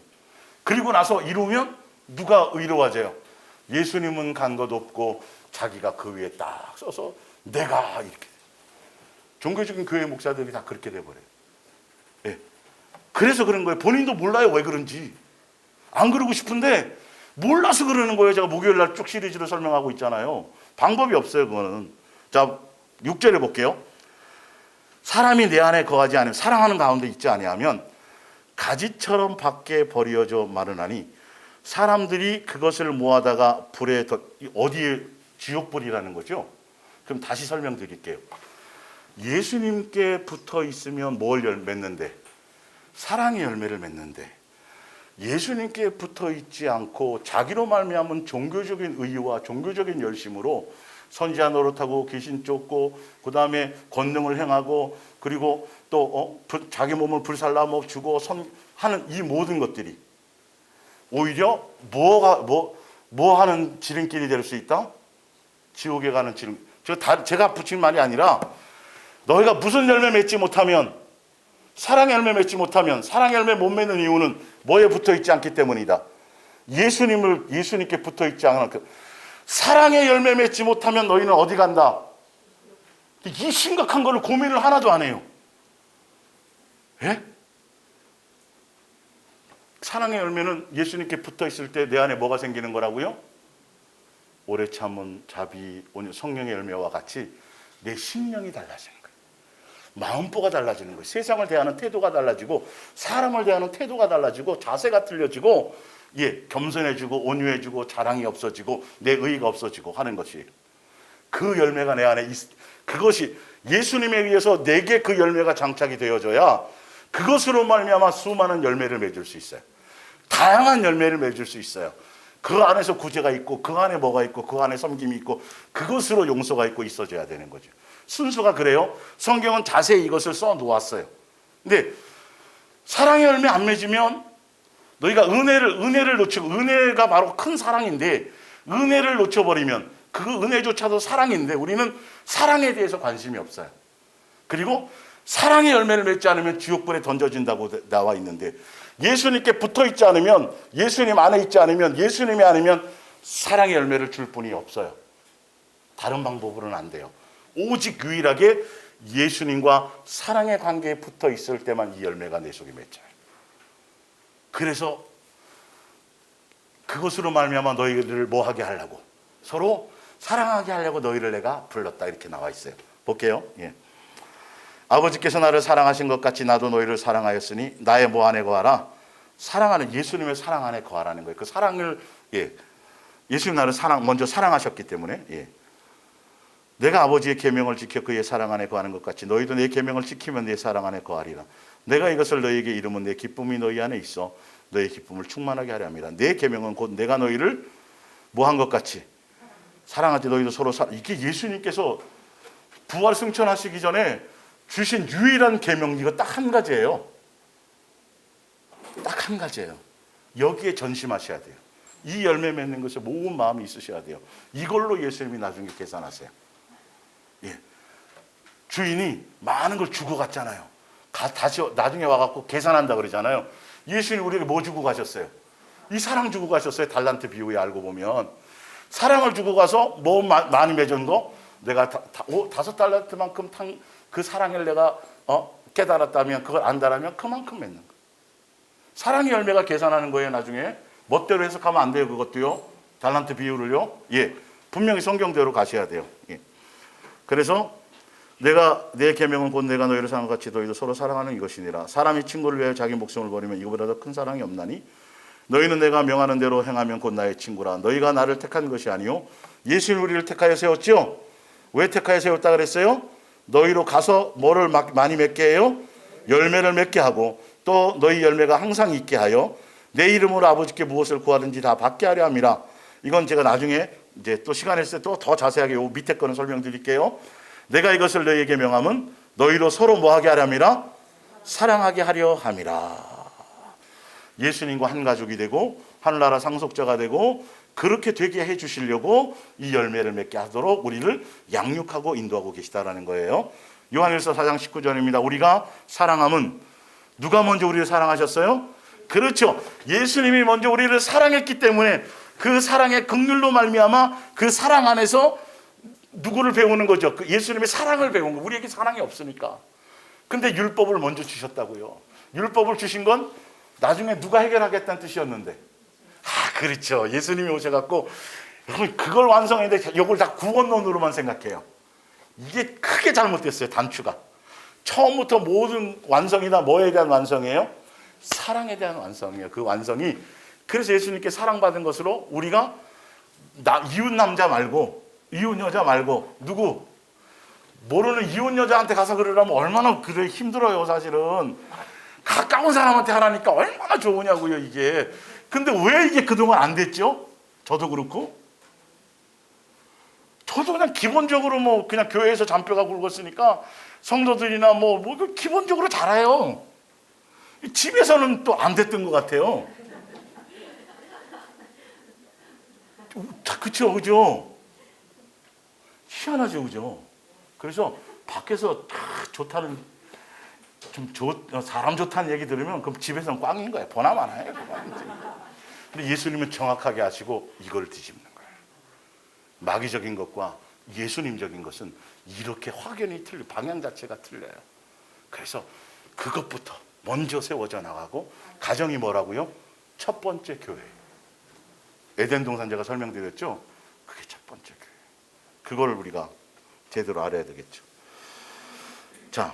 그리고 나서 이루면 누가 의로워져요? 예수님은 간 것 없고 자기가 그 위에 딱 써서 내가 이렇게. 종교적인 교회 목사들이 다 그렇게 돼버려요. 예. 그래서 그런 거예요. 본인도 몰라요 왜 그런지. 안 그러고 싶은데 몰라서 그러는 거예요. 제가 목요일 날 쭉 시리즈로 설명하고 있잖아요. 방법이 없어요 그거는. 자 6절에 볼게요. 사람이 내 안에 거하지 않으면, 사랑하는 가운데 있지 아니하면 가지처럼 밖에 버려져 마르나니 사람들이 그것을 모아다가 불에 어디에, 지옥불이라는 거죠. 그럼 다시 설명드릴게요. 예수님께 붙어 있으면 뭘 맺는데? 사랑의 열매를 맺는데, 예수님께 붙어 있지 않고 자기로 말미암은 종교적인 의의와 종교적인 열심으로 선지자 노릇하고 귀신 쫓고 그 다음에 권능을 행하고 그리고 또 자기 몸을 불살라 주고 하는 이 모든 것들이 오히려 뭐 하는 지름길이 될 수 있다? 지옥에 가는 지름. 제가 붙인 말이 아니라 너희가 무슨 열매 맺지 못하면, 사랑의 열매 맺지 못하면, 사랑의 열매 못 맺는 이유는 뭐에 붙어 있지 않기 때문이다. 예수님께 붙어 있지 않은 사랑의 열매 맺지 못하면 너희는 어디 간다? 이 심각한 거를 고민을 하나도 안 해요. 예? 사랑의 열매는 예수님께 붙어 있을 때 내 안에 뭐가 생기는 거라고요? 오래 참은 자비, 온유, 성령의 열매와 같이 내 심령이 달라지는 거예요. 마음보가 달라지는 거예요. 세상을 대하는 태도가 달라지고 사람을 대하는 태도가 달라지고 자세가 틀려지고 겸손해지고 온유해지고 자랑이 없어지고 내 의의가 없어지고 하는 것이, 그 열매가 내 안에 그것이 예수님에 의해서 내게 그 열매가 장착이 되어져야 그것으로 말미암아 수많은 열매를 맺을 수 있어요. 다양한 열매를 맺을 수 있어요. 그 안에서 구제가 있고 그 안에 뭐가 있고 그 안에 섬김이 있고 그것으로 용서가 있고 있어져야 되는 거죠. 순수가 그래요. 성경은 자세히 이것을 써 놓았어요. 근데 사랑의 열매 안 맺으면 너희가 은혜를 놓치고, 은혜가 바로 큰 사랑인데 은혜를 놓쳐버리면 그 은혜조차도 사랑인데 우리는 사랑에 대해서 관심이 없어요. 그리고 사랑의 열매를 맺지 않으면 지옥불에 던져진다고 나와 있는데, 예수님께 붙어 있지 않으면, 예수님 안에 있지 않으면, 예수님이 아니면 사랑의 열매를 줄 뿐이 없어요. 다른 방법으로는 안 돼요. 오직 유일하게 예수님과 사랑의 관계에 붙어 있을 때만 이 열매가 내 속에 맺혀요. 그래서 그것으로 말미암아 너희를 뭐하게 하려고, 서로 사랑하게 하려고 너희를 내가 불렀다, 이렇게 나와 있어요. 볼게요. 아버지께서 나를 사랑하신 것 같이 나도 너희를 사랑하였으니 나의 뭐 안에 거하라. 사랑하는, 예수님의 사랑 안에 거하라는 거예요. 그 사랑을, 예수님 나를 먼저 사랑하셨기 때문에, 내가 아버지의 계명을 지켜 그의 사랑 안에 거하는 것 같이 너희도 내 계명을 지키면 내 사랑 안에 거하리라. 내가 이것을 너희에게 이루면 내 기쁨이 너희 안에 있어 너희 기쁨을 충만하게 하려 함이라. 내 계명은 곧 내가 너희를 뭐 한 것 같이 사랑할 때 너희도 서로 이게 예수님께서 부활 승천하시기 전에 주신 유일한 계명, 이거 딱 한 가지예요. 딱 한 가지예요. 여기에 전심하셔야 돼요. 이 열매 맺는 것에 모은 마음이 있으셔야 돼요. 이걸로 예수님이 나중에 계산하세요. 주인이 많은 걸 주고 갔잖아요. 다시 나중에 와갖고 계산한다 그러잖아요. 예수님이 우리에게 뭐 주고 가셨어요? 이 사랑 주고 가셨어요. 달란트 비유에 알고 보면 사랑을 주고 가서 뭐 많이 맺은 거, 내가 5달란트만큼 그 사랑을 내가 깨달았다면, 그걸 안다라면 그만큼 맺는 거예요. 사랑의 열매가 계산하는 거예요. 나중에 멋대로 해석하면 안 돼요. 그것도요. 달란트 비율을요. 예, 분명히 성경대로 가셔야 돼요. 예. 그래서 내가 내 계명은 곧 내가 너희를 사랑한 같이 너희도 서로 사랑하는 이것이니라. 사람이 친구를 위하여 자기 목숨을 버리면 이거보다 더 큰 사랑이 없나니 너희는 내가 명하는 대로 행하면 곧 나의 친구라. 너희가 나를 택한 것이 아니요 예수는 우리를 택하여 세웠죠. 왜 택하여 세웠다 그랬어요? 너희로 가서 뭐를 많이 맺게 해요? 열매를 맺게 하고, 또 너희 열매가 항상 있게 하여 내 이름으로 아버지께 무엇을 구하든지 다 받게 하려 함이라. 이건 제가 나중에 이제 또 시간 있을 때 또 더 자세하게 요 밑에 거는 설명드릴게요. 내가 이것을 너희에게 명함은 너희로 서로 뭐하게 하려 함이라? 사랑하게 하려 함이라. 예수님과 한 가족이 되고 하늘나라 상속자가 되고 그렇게 되게 해주시려고 이 열매를 맺게 하도록 우리를 양육하고 인도하고 계시다라는 거예요. 요한일서 4장 19절입니다. 우리가 사랑함은 누가 먼저 우리를 사랑하셨어요? 그렇죠. 예수님이 먼저 우리를 사랑했기 때문에 그 사랑의 긍휼로 말미암아 그 사랑 안에서 누구를 배우는 거죠? 그 예수님의 사랑을 배운 거. 우리에게 사랑이 없으니까. 근데 율법을 먼저 주셨다고요. 율법을 주신 건 나중에 누가 해결하겠다는 뜻이었는데. 그렇죠. 예수님이 오셔갖고 그걸 완성했는데 이걸 다 구원론으로만 생각해요. 이게 크게 잘못됐어요. 단추가. 처음부터 모든 완성이 다 뭐에 대한 완성이에요? 사랑에 대한 완성이에요. 그 완성이. 그래서 예수님께 사랑받은 것으로 우리가 이웃 남자 말고 이웃 여자 말고 누구 모르는 이웃 여자한테 가서 그러려면 얼마나 그래 힘들어요. 사실은 가까운 사람한테 하라니까 얼마나 좋으냐고요 이게. 근데 왜 이게 그동안 안 됐죠? 저도 그렇고 저도 그냥 기본적으로 뭐 그냥 교회에서 잔뼈가 굵었으니까 성도들이나 뭐 기본적으로 잘해요. 집에서는 또 안 됐던 것 같아요. 그죠? 희한하죠, 그죠? 그래서 밖에서 좋다는 사람 좋다는 얘기 들으면 그럼 집에서는 꽝인 거예요. 보나마나 해요. 근데 예수님은 정확하게 아시고 이걸 뒤집는 거예요. 마귀적인 것과 예수님적인 것은 이렇게 확연히 방향 자체가 틀려요. 그래서 그것부터 먼저 세워져 나가고 가정이 뭐라고요? 첫 번째 교회. 에덴 동산 제가 설명드렸죠? 그게 첫 번째 교회. 그걸 우리가 제대로 알아야 되겠죠. 자,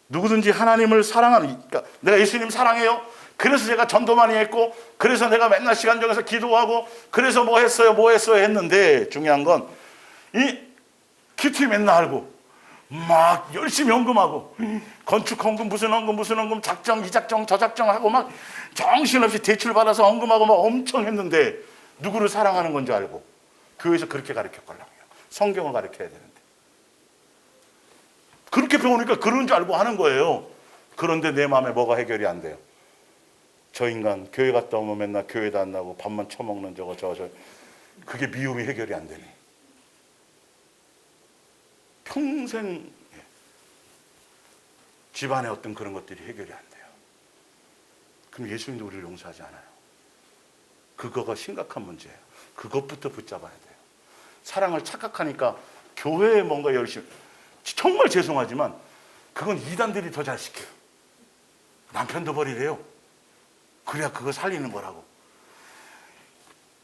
누구든지 하나님을 사랑하는, 그러니까 내가 예수님 사랑해요. 그래서 제가 전도 많이 했고, 그래서 내가 맨날 시간 정해서 기도하고, 그래서 뭐 했어요 했는데 중요한 건 이 큐티 맨날 알고 막 열심히 헌금하고 건축 헌금 무슨 헌금 작정 이 작정 저 작정하고 막 정신없이 대출 받아서 헌금하고 막 엄청 했는데 누구를 사랑하는 건지 알고 교회에서 그렇게 가르쳤걸랑요. 성경을 가르쳐야 되는데 그렇게 배우니까 그런 줄 알고 하는 거예요. 그런데 내 마음에 뭐가 해결이 안 돼요. 저 인간 교회 갔다 오면 맨날 교회도 안 나고 밥만 처먹는 저거 그게 미움이 해결이 안 되네. 평생 집안에 어떤 그런 것들이 해결이 안 돼요. 그럼 예수님도 우리를 용서하지 않아요. 그거가 심각한 문제예요. 그것부터 붙잡아야 돼요. 사랑을 착각하니까 교회에 뭔가 열심히, 정말 죄송하지만 그건 이단들이 더 잘 시켜요. 남편도 버리래요. 그래야 그거 살리는 거라고.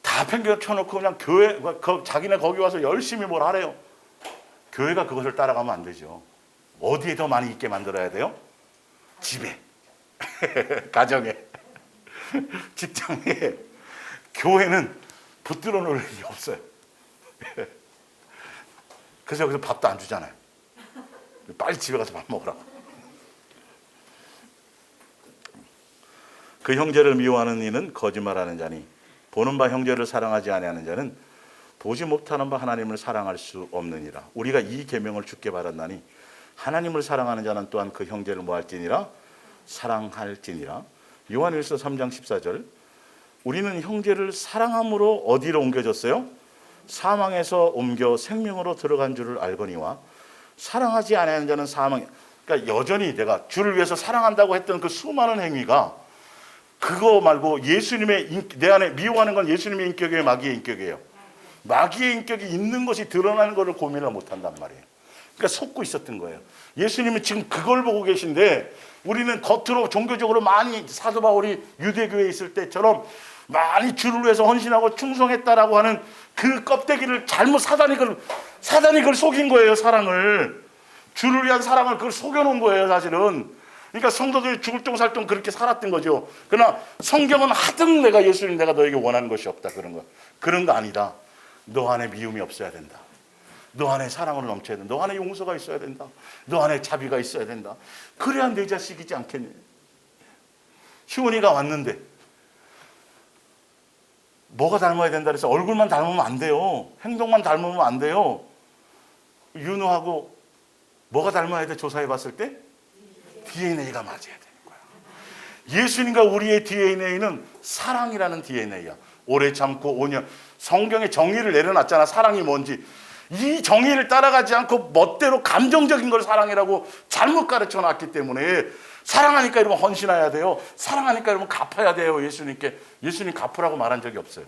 다 팽개쳐놓고 그냥 교회, 자기네 거기 와서 열심히 뭘 하래요. 교회가 그것을 따라가면 안 되죠. 어디에 더 많이 있게 만들어야 돼요? 집에, 가정에, 직장에. 교회는 붙들어 놓을 일이 없어요. 그래서 여기서 밥도 안 주잖아요. 빨리 집에 가서 밥 먹으라고. 그 형제를 미워하는 이는 거짓말하는 자니 보는 바 형제를 사랑하지 아니하는 자는 보지 못하는 바 하나님을 사랑할 수 없느니라. 우리가 이 계명을 주께 받았나니 하나님을 사랑하는 자는 또한 그 형제를 뭐할지니라? 사랑할지니라. 요한일서 3장 14절. 우리는 형제를 사랑함으로 어디로 옮겨졌어요? 사망에서 옮겨 생명으로 들어간 줄을 알거니와 사랑하지 아니하는 자는 사망. 그러니까 여전히 내가 주를 위해서 사랑한다고 했던 그 수많은 행위가 그거 말고 예수님의 내 안에 미워하는 건 예수님의 인격이에요, 마귀의 인격이에요. 마귀의 인격이 있는 것이 드러나는 것을 고민을 못한단 말이에요. 그러니까 속고 있었던 거예요. 예수님은 지금 그걸 보고 계신데 우리는 겉으로 종교적으로 많이 사도 바울이 유대교에 있을 때처럼 많이 주를 위해서 헌신하고 충성했다라고 하는 그 껍데기를 잘못 사단이 그걸 속인 거예요. 사랑을, 주를 위한 사랑을 그걸 속여놓은 거예요. 사실은. 그러니까 성도들이 죽을 똥 살 똥 그렇게 살았던 거죠. 그러나 성경은 하등 내가 예수님 내가 너에게 원하는 것이 없다 그런 거. 그런 거 아니다. 너 안에 미움이 없어야 된다. 너 안에 사랑으로 넘쳐야 된다. 너 안에 용서가 있어야 된다. 너 안에 자비가 있어야 된다. 그래야 내 자식이지 않겠니? 시온이가 왔는데 뭐가 닮아야 된다 그래서 얼굴만 닮으면 안 돼요. 행동만 닮으면 안 돼요. 윤우하고 뭐가 닮아야 돼? 조사해 봤을 때 DNA가 맞아야 되는 거야. 예수님과 우리의 DNA는 사랑이라는 DNA야. 오래 참고 5년. 성경에 정의를 내려놨잖아. 사랑이 뭔지. 이 정의를 따라가지 않고 멋대로 감정적인 걸 사랑이라고 잘못 가르쳐 놨기 때문에 사랑하니까 이러면 헌신해야 돼요. 사랑하니까 이러면 갚아야 돼요. 예수님께. 예수님 갚으라고 말한 적이 없어요.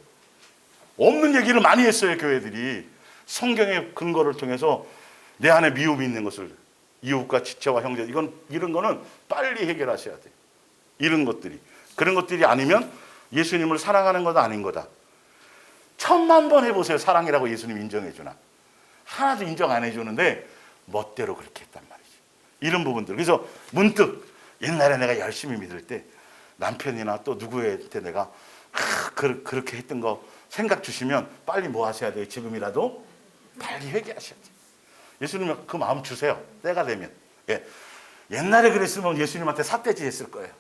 없는 얘기를 많이 했어요. 교회들이. 성경의 근거를 통해서 내 안에 미움이 있는 것을 이웃과 지체와 형제 이런 거는 빨리 해결하셔야 돼요. 이런 것들이. 그런 것들이 아니면 예수님을 사랑하는 건 아닌 거다. 1000만 번 해보세요. 사랑이라고 예수님 인정해 주나. 하나도 인정 안 해주는데 멋대로 그렇게 했단 말이죠. 이런 부분들. 그래서 문득 옛날에 내가 열심히 믿을 때 남편이나 또 누구한테 내가 그렇게 했던 거 생각 주시면 빨리 뭐 하셔야 돼요? 지금이라도 빨리 회개하셔야 돼요. 예수님 그 마음 주세요. 때가 되면. 예. 옛날에 그랬으면 예수님한테 삿대질 했을 거예요.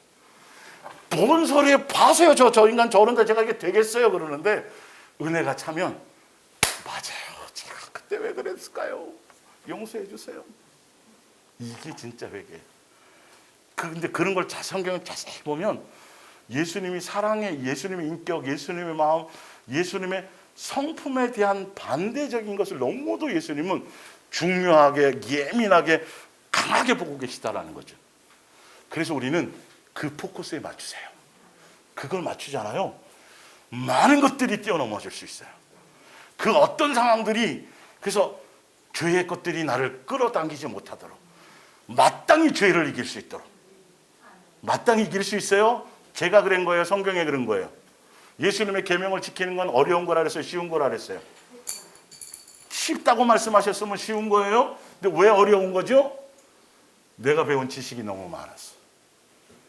뭔 소리에 봐세요. 저 인간 저런데 제가 이게 되겠어요? 그러는데 은혜가 차면 맞아요. 제가 그때 왜 그랬을까요? 용서해 주세요. 이게 진짜 회개예요. 근데 그런 걸 성경을 자세히 보면 예수님이 사랑의 예수님의 인격, 예수님의 마음, 예수님의 성품에 대한 반대적인 것을 너무도 예수님은 중요하게, 예민하게, 강하게 보고 계시다라는 거죠. 그래서 우리는 그 포커스에 맞추세요. 그걸 맞추잖아요. 많은 것들이 뛰어넘어질 수 있어요. 그 어떤 상황들이 그래서 죄의 것들이 나를 끌어당기지 못하도록 마땅히 죄를 이길 수 있도록 마땅히 이길 수 있어요. 제가 그런 거예요? 성경에 그런 거예요? 예수님의 계명을 지키는 건 어려운 거라 그랬어요? 쉬운 거라 그랬어요? 쉽다고 말씀하셨으면 쉬운 거예요? 근데 왜 어려운 거죠? 내가 배운 지식이 너무 많았어.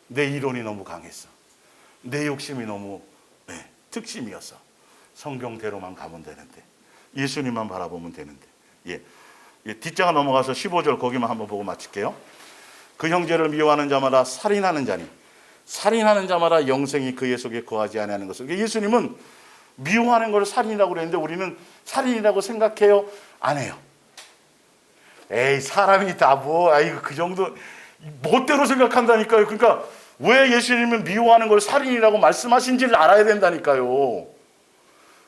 내 이론이 너무 강했어. 내 욕심이 너무 특심이었어. 성경대로만 가면 되는데 예수님만 바라보면 되는데 뒷장을 넘어가서 15절 거기만 한번 보고 마칠게요. 그 형제를 미워하는 자마다 살인하는 자니 살인하는 자마다 영생이 그의 속에 거하지 아니하는 것을. 예수님은 미워하는 걸 살인이라고 그랬는데 우리는 살인이라고 생각해요? 안 해요. 에이 사람이 다 뭐 아이고 그 정도 멋대로 생각한다니까요. 그러니까 왜 예수님은 미워하는 걸 살인이라고 말씀하신지를 알아야 된다니까요.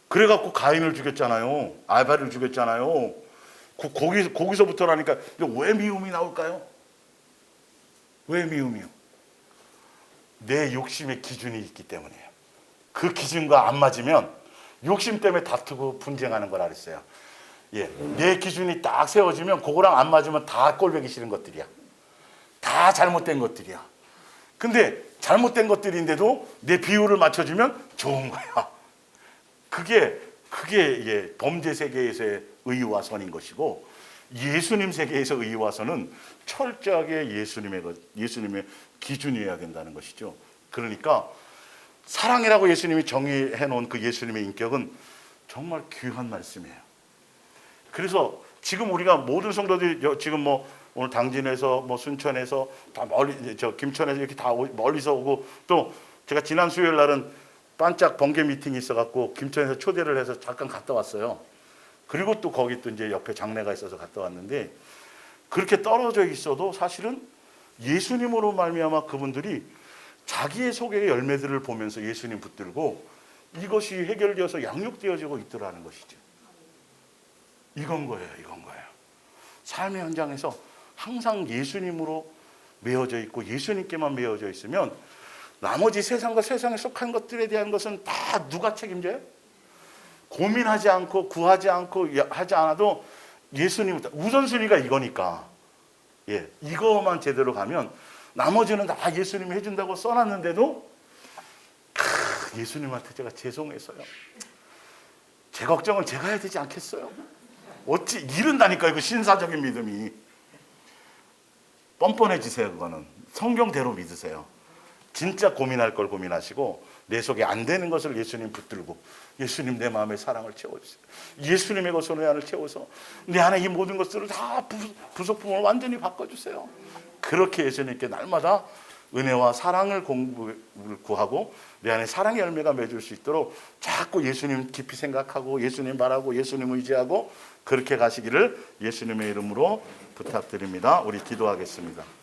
그래갖고 가인을 죽였잖아요. 아벨을 죽였잖아요. 거기서부터라니까. 왜 미움이 나올까요? 왜 미움이요? 내 욕심의 기준이 있기 때문이에요. 그 기준과 안 맞으면 욕심 때문에 다투고 분쟁하는 거라 그랬어요. 내 기준이 딱 세워지면 그거랑 안 맞으면 다 꼴보기 싫은 것들이야. 다 잘못된 것들이야. 근데 잘못된 것들인데도 내 비율을 맞춰주면 좋은 거야. 그게 범죄 세계에서의 의와 선인 것이고 예수님 세계에서 의와 선은 철저하게 예수님의 기준이어야 된다는 것이죠. 그러니까 사랑이라고 예수님이 정의해 놓은 그 예수님의 인격은 정말 귀한 말씀이에요. 그래서 지금 우리가 모든 성도들이 지금 뭐 오늘 당진에서 뭐 순천에서 다 멀리 김천에서 이렇게 다 멀리서 오고 또 제가 지난 수요일 날은 반짝 번개 미팅이 있어갖고 김천에서 초대를 해서 잠깐 갔다 왔어요. 그리고 또 거기 또 이제 옆에 장례가 있어서 갔다 왔는데 그렇게 떨어져 있어도 사실은 예수님으로 말미암아 그분들이 자기의 속의 열매들을 보면서 예수님 붙들고 이것이 해결되어서 양육되어지고 있더라는 것이죠. 이건 거예요. 삶의 현장에서 항상 예수님으로 매어져 있고 예수님께만 매어져 있으면 나머지 세상과 세상에 속한 것들에 대한 것은 다 누가 책임져요? 고민하지 않고 구하지 않고 하지 않아도 예수님 우선순위가 이거니까, 예, 이거만 제대로 가면 나머지는 다 예수님이 해준다고 써놨는데도 예수님한테 제가 죄송해서요, 제 걱정을 제가 해야 되지 않겠어요? 어찌 이른다니까요. 그 신사적인 믿음이 뻔뻔해지세요. 그거는 성경대로 믿으세요. 진짜 고민할 걸 고민하시고 내 속에 안 되는 것을 예수님 붙들고, 예수님 내 마음에 사랑을 채워주세요. 예수님의 것으로 내 안을 채워서 내 안에 이 모든 것들을 다 부속품을 완전히 바꿔주세요. 그렇게 예수님께 날마다 은혜와 사랑을 구하고 내 안에 사랑의 열매가 맺을 수 있도록 자꾸 예수님 깊이 생각하고 예수님 말하고 예수님 의지하고 그렇게 가시기를 예수님의 이름으로 부탁드립니다. 우리 기도하겠습니다.